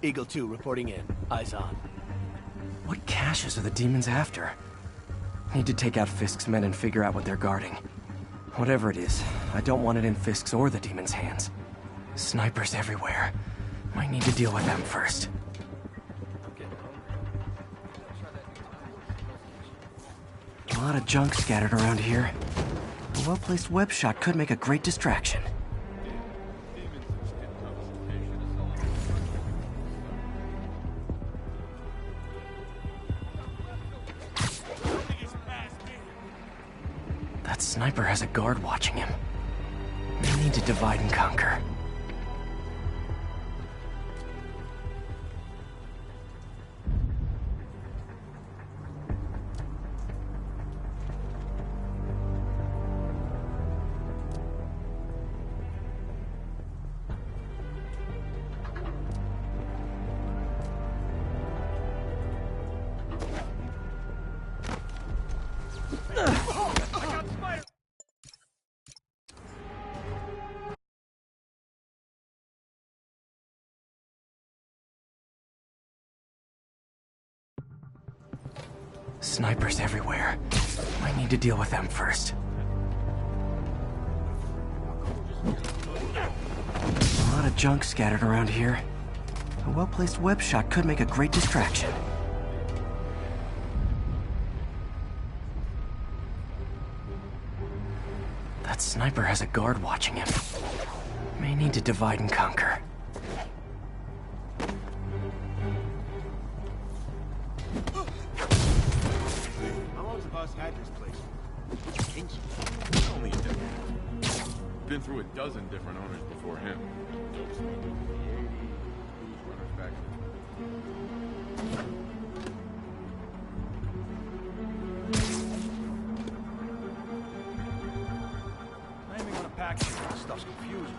Eagle 2 reporting in. Eyes on. What caches are the demons after? Need to take out Fisk's men and figure out what they're guarding. Whatever it is, I don't want it in Fisk's or the demons' hands. Snipers everywhere. Might need to deal with them first. A lot of junk scattered around here. A well-placed web shot could make a great distraction. That sniper has a guard watching him. We need to divide and conquer. Snipers everywhere. I need to deal with them first. A lot of junk scattered around here. A well-placed web shot could make a great distraction. That sniper has a guard watching him. May need to divide and conquer. Had this place. Only a decade. Been through a dozen different owners before him. Blaming on a package. This stuff's confusing.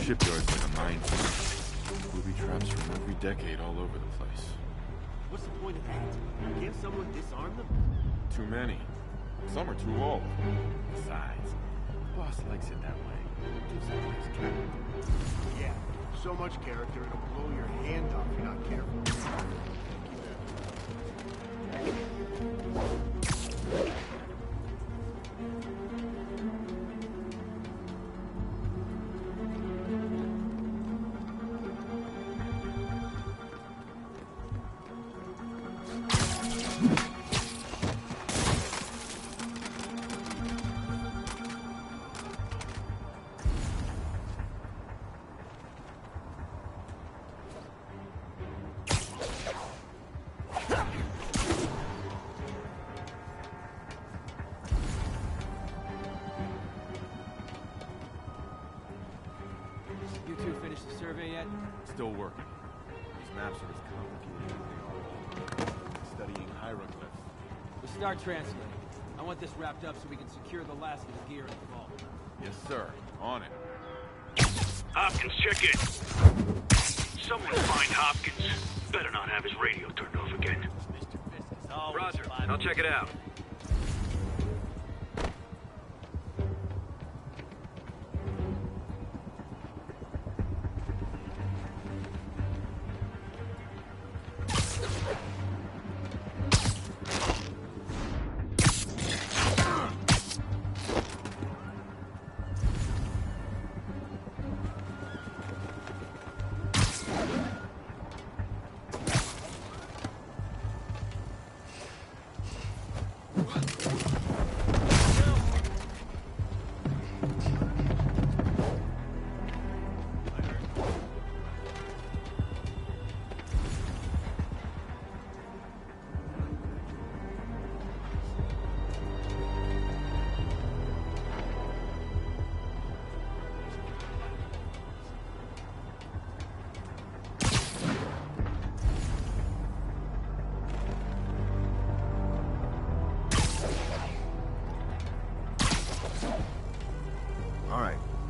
shipyard's like a minefield. Booby traps from every decade all over the place. What's the point of that? Can't someone disarm them? Too many. Some are too old. Besides, the boss likes it that way. Gives it his character. Yeah, so much character it'll blow your hand off if you're not careful. You two finished the survey yet? Still working. These maps are as complicated as they are. Studying hieroglyphs. We'll start translating. I want this wrapped up so we can secure the last of the gear in the vault. Yes, sir. On it. Hopkins, check in. Someone find Hopkins. Better not have his radio turned off again. Roger. I'll check it out.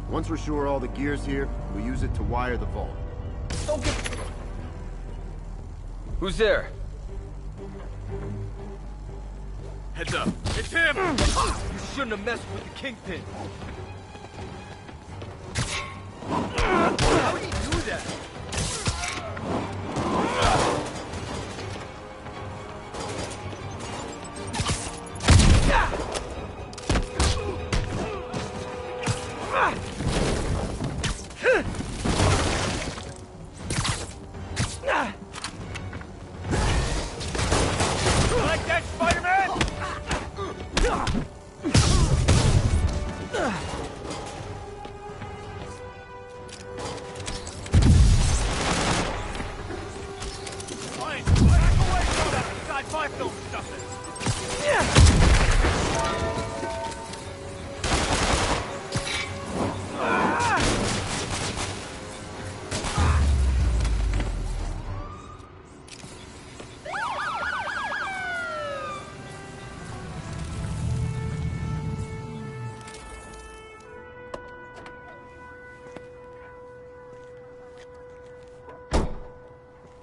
Once we're sure all the gear's here, we'll use it to wire the vault. Who's there? Heads up. It's him! You shouldn't have messed with the Kingpin. How would he do that? Like that, Spider-Man? Fine, back away from that sci-fi film stuff.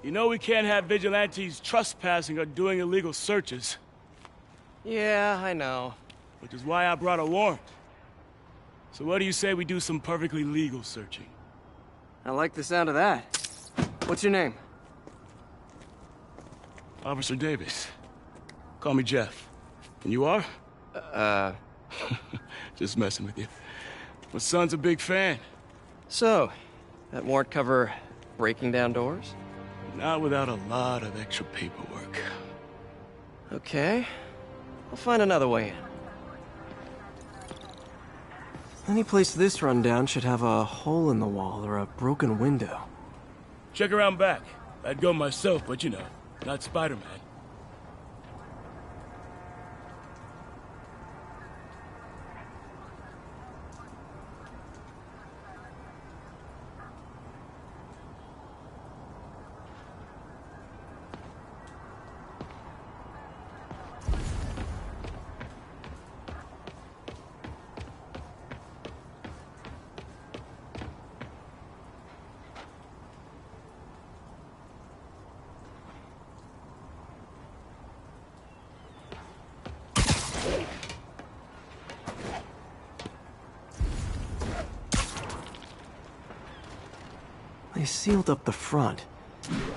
You know we can't have vigilantes trespassing or doing illegal searches. Yeah, I know. Which is why I brought a warrant. So what do you say we do some perfectly legal searching? I like the sound of that. What's your name? Officer Davis. Call me Jeff. And you are? Just messing with you. My son's a big fan. So, that warrant cover breaking down doors? Not without a lot of extra paperwork. Okay. I'll find another way in. Any place this rundown should have a hole in the wall or a broken window. Check around back. I'd go myself, but you know, not Spider-Man. They sealed up the front,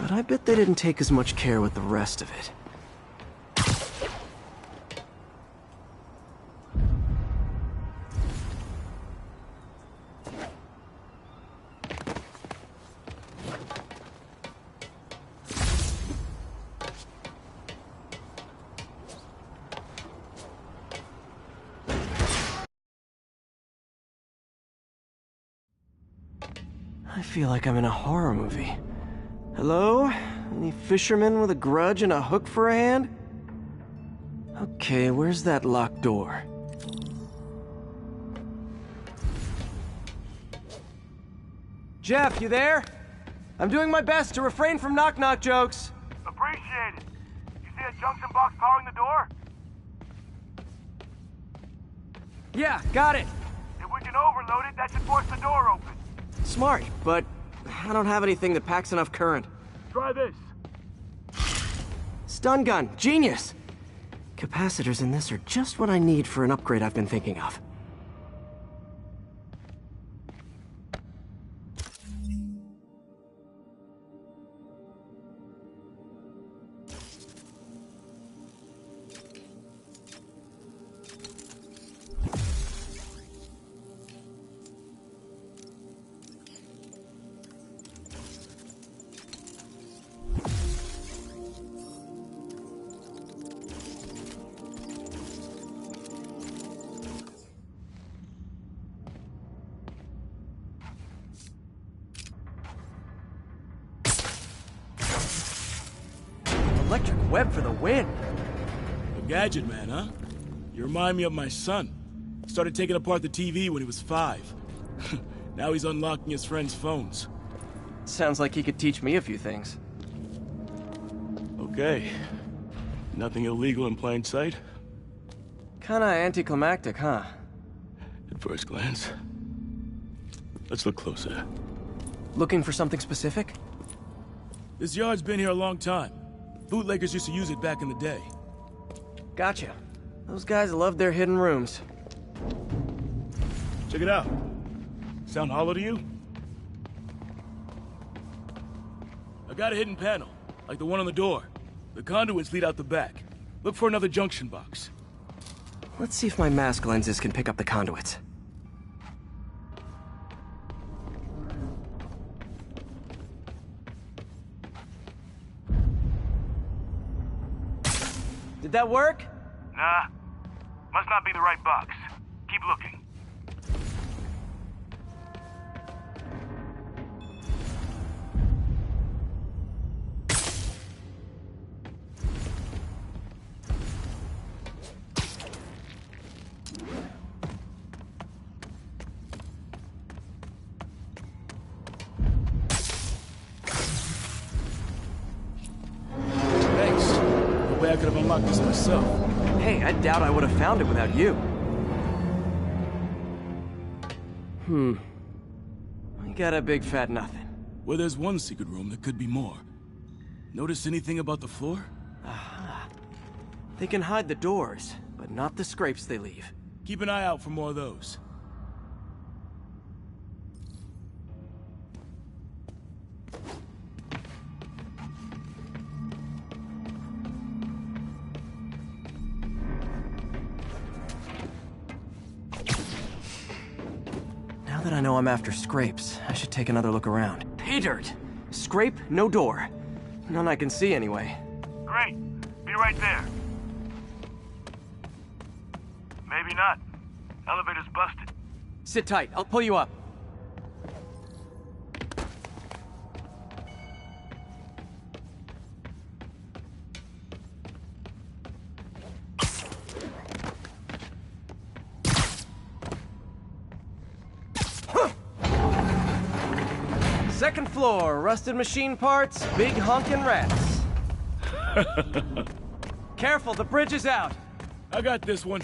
but I bet they didn't take as much care with the rest of it. I feel like I'm in a horror movie. Hello? Any fisherman with a grudge and a hook for a hand? Okay, where's that locked door? Jeff, you there? I'm doing my best to refrain from knock-knock jokes. Appreciate it. You see a junction box powering the door? Yeah, got it. If we can overload it, that should force the door open. Smart, but I don't have anything that packs enough current. Try this. Stun gun, genius! Capacitors in this are just what I need for an upgrade I've been thinking of. Electric web for the win. A gadget man, huh? You remind me of my son. Started taking apart the TV when he was 5. Now he's unlocking his friends' phones. Sounds like he could teach me a few things. Okay. Nothing illegal in plain sight? Kinda anticlimactic, huh? At first glance. Let's look closer. Looking for something specific? This yard's been here a long time. Bootleggers used to use it back in the day. Gotcha. Those guys love their hidden rooms. Check it out. Sound hollow to you? I got a hidden panel, like the one on the door. The conduits lead out the back. Look for another junction box. Let's see if my mask lenses can pick up the conduits. Did that work? Nah. Must not be the right box. Keep looking. I could have unlocked this myself. Hey, I doubt I would have found it without you. I got a big fat nothing. Well, there's one secret room, there could be more. Notice anything about the floor? Aha. They can hide the doors, but not the scrapes they leave. Keep an eye out for more of those. Now that I know I'm after scrapes, I should take another look around. Pay dirt! Scrape, no door. None I can see anyway. Great. Be right there. Maybe not. Elevator's busted. Sit tight, I'll pull you up. Second floor, rusted machine parts, big honkin' rats. Careful, the bridge is out. I got this one.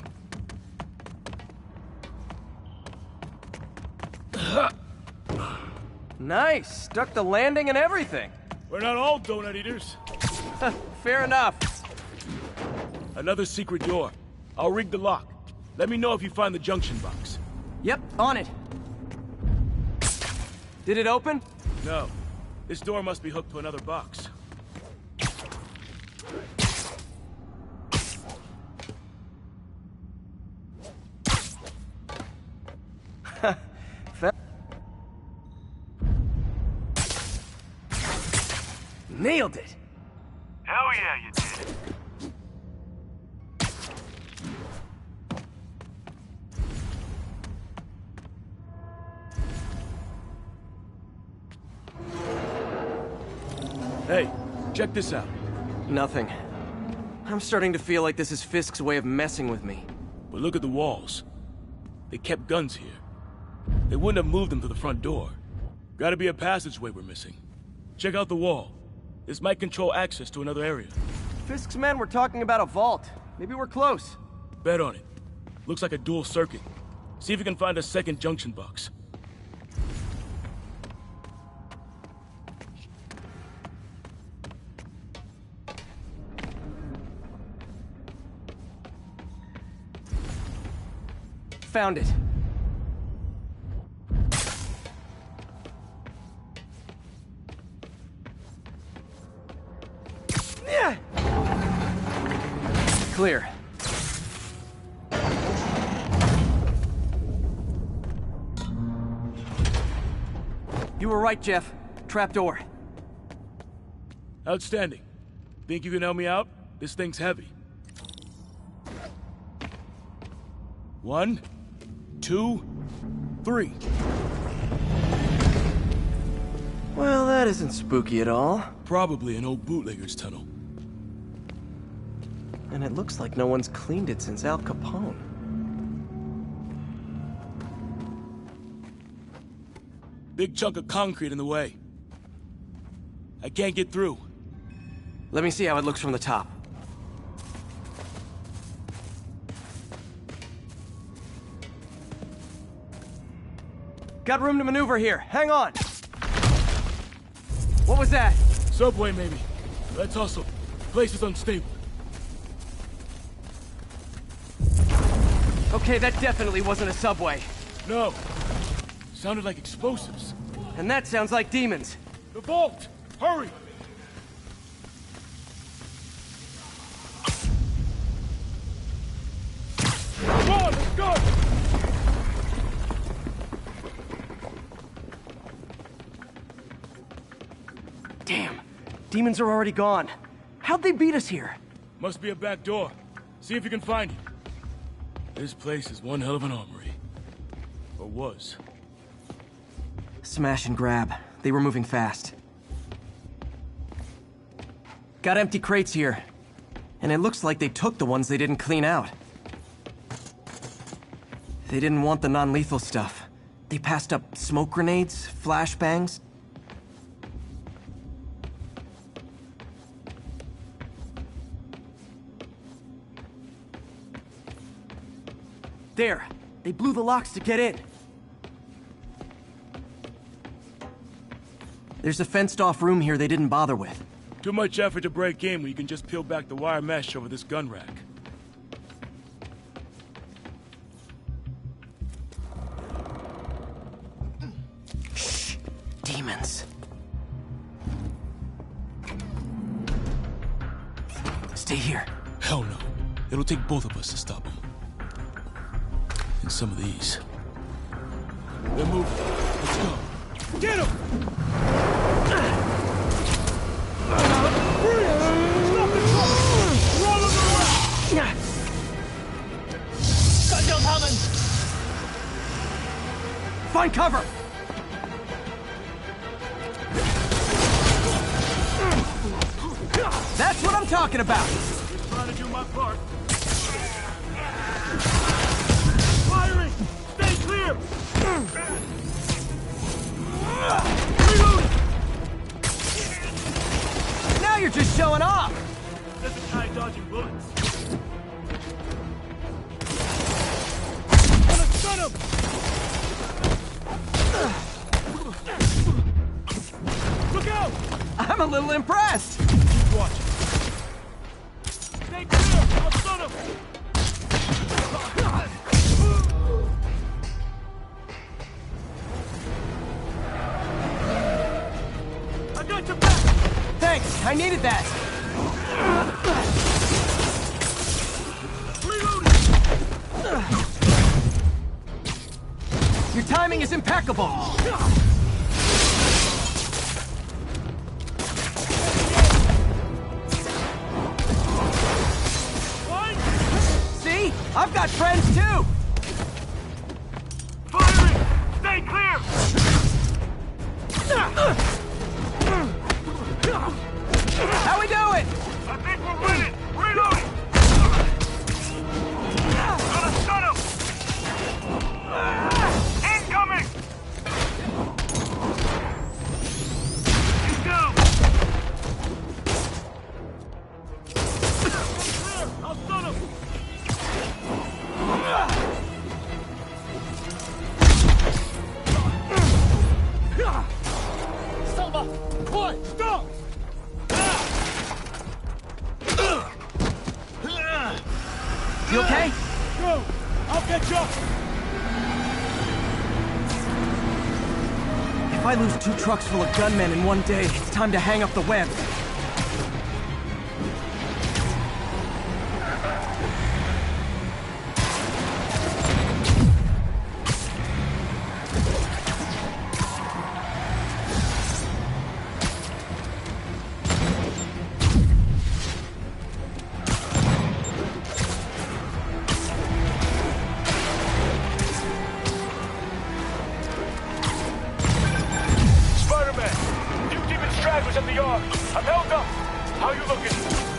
Nice, stuck the landing and everything. We're not all donut eaters. Fair enough. Another secret door. I'll rig the lock. Let me know if you find the junction box. Yep, on it. Did it open? No, This door must be hooked to another box. Nailed it! Hell yeah, you did. Hey, check this out. Nothing. I'm starting to feel like this is Fisk's way of messing with me. But look at the walls. They kept guns here. They wouldn't have moved them to the front door. Gotta be a passageway we're missing. Check out the wall. This might control access to another area. Fisk's men were talking about a vault. Maybe we're close. Bet on it. Looks like a dual circuit. See if you can find a second junction box. Found it. Clear. You were right, Jeff. Trapdoor. Outstanding. Think you can help me out? This thing's heavy. 1, 2, 3. Well, that isn't spooky at all. Probably an old bootlegger's tunnel. And it looks like no one's cleaned it since Al Capone. Big chunk of concrete in the way. I can't get through. Let me see how it looks from the top. Got room to maneuver here. Hang on. What was that? Subway, maybe. Let's hustle. Place is unstable. Okay, that definitely wasn't a subway. No. Sounded like explosives. And that sounds like demons. The vault! Hurry! Come on, let's go! Damn. Demons are already gone. How'd they beat us here? Must be a back door. See if you can find it. This place is one hell of an armory. Or was. Smash and grab. They were moving fast. Got empty crates here. And it looks like they took the ones they didn't clean out. They didn't want the non-lethal stuff. They passed up smoke grenades, flashbangs. There. They blew the locks to get in. There's a fenced-off room here they didn't bother with. Too much effort to break in when you can just peel back the wire mesh over this gun rack. Shh. Demons. Stay here. Hell no. It'll take both of us to stop them. And some of these. They're moving. Let's go. Get them! Find cover! That's what I'm talking about! Just trying to do my part. Firing! Stay clear! Reload! Now you're just showing off! There's a guy dodging bullets. Gonna stun him! Look out! I'm a little impressed! Keep watching. Stay clear! I'll stun him! I Got your back! Thanks, I needed that! Your timing is impeccable! See? I've got friends too! Firing! Stay clear! How we doing? I think we're winning! Reloading! Gonna stun him! Incoming! He's down! I'll stun him! Salva! Boy, stop! You okay? Go! I'll catch up! If I lose 2 trucks full of gunmen in one day, it's time to hang up the web.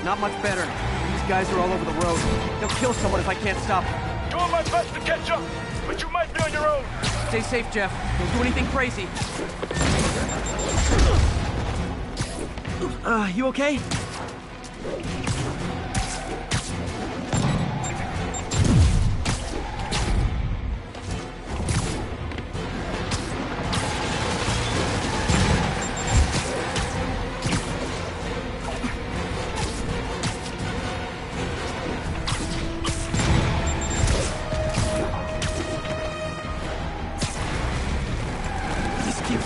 Not much better. These guys are all over the road. They'll kill someone if I can't stop them. Doing my best to catch up, but you might be on your own. Stay safe, Jeff. Don't do anything crazy. You okay?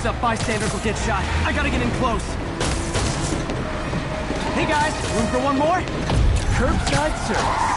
Up, bystanders will get shot. I gotta get in close. Hey guys, room for one more? Curbside service.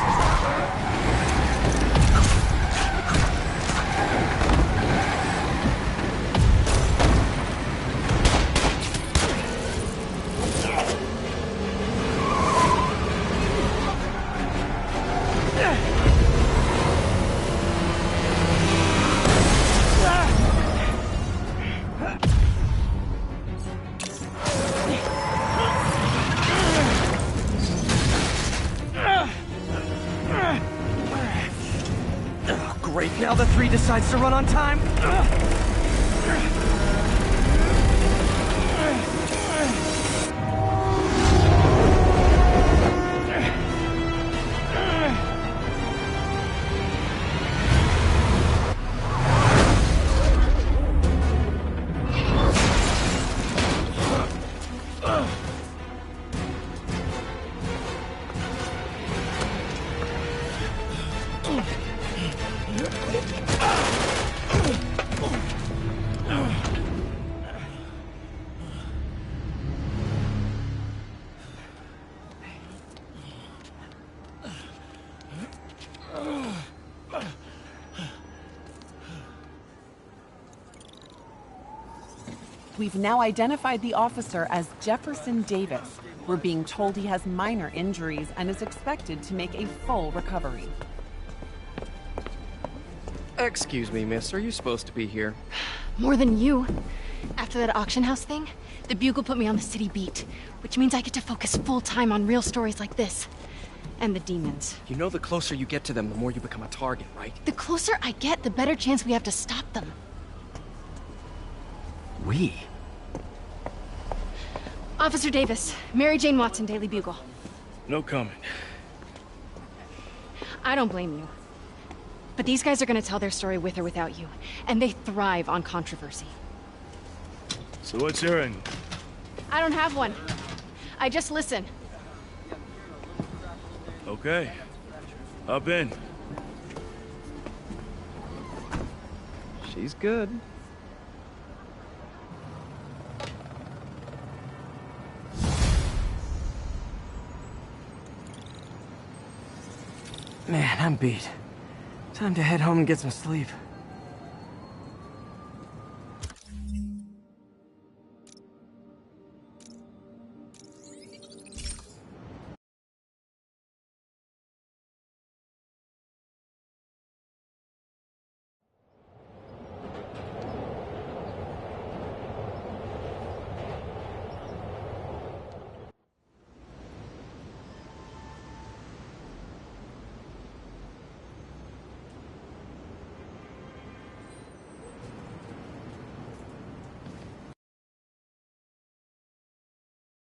Now the 3 decides to run on time. We've now identified the officer as Jefferson Davis. We're being told he has minor injuries and is expected to make a full recovery. Excuse me, miss. Are you supposed to be here? More than you. After that auction house thing, the Bugle put me on the city beat, which means I get to focus full-time on real stories like this. And the demons. You know the closer you get to them, the more you become a target, right? The closer I get, the better chance we have to stop them. We? Officer Davis, Mary Jane Watson, Daily Bugle. No comment. I don't blame you. But these guys are gonna tell their story with or without you, and they thrive on controversy. So what's your angle? I don't have one. I just listen. Okay. Hop in. She's good. Man, I'm beat. Time to head home and get some sleep.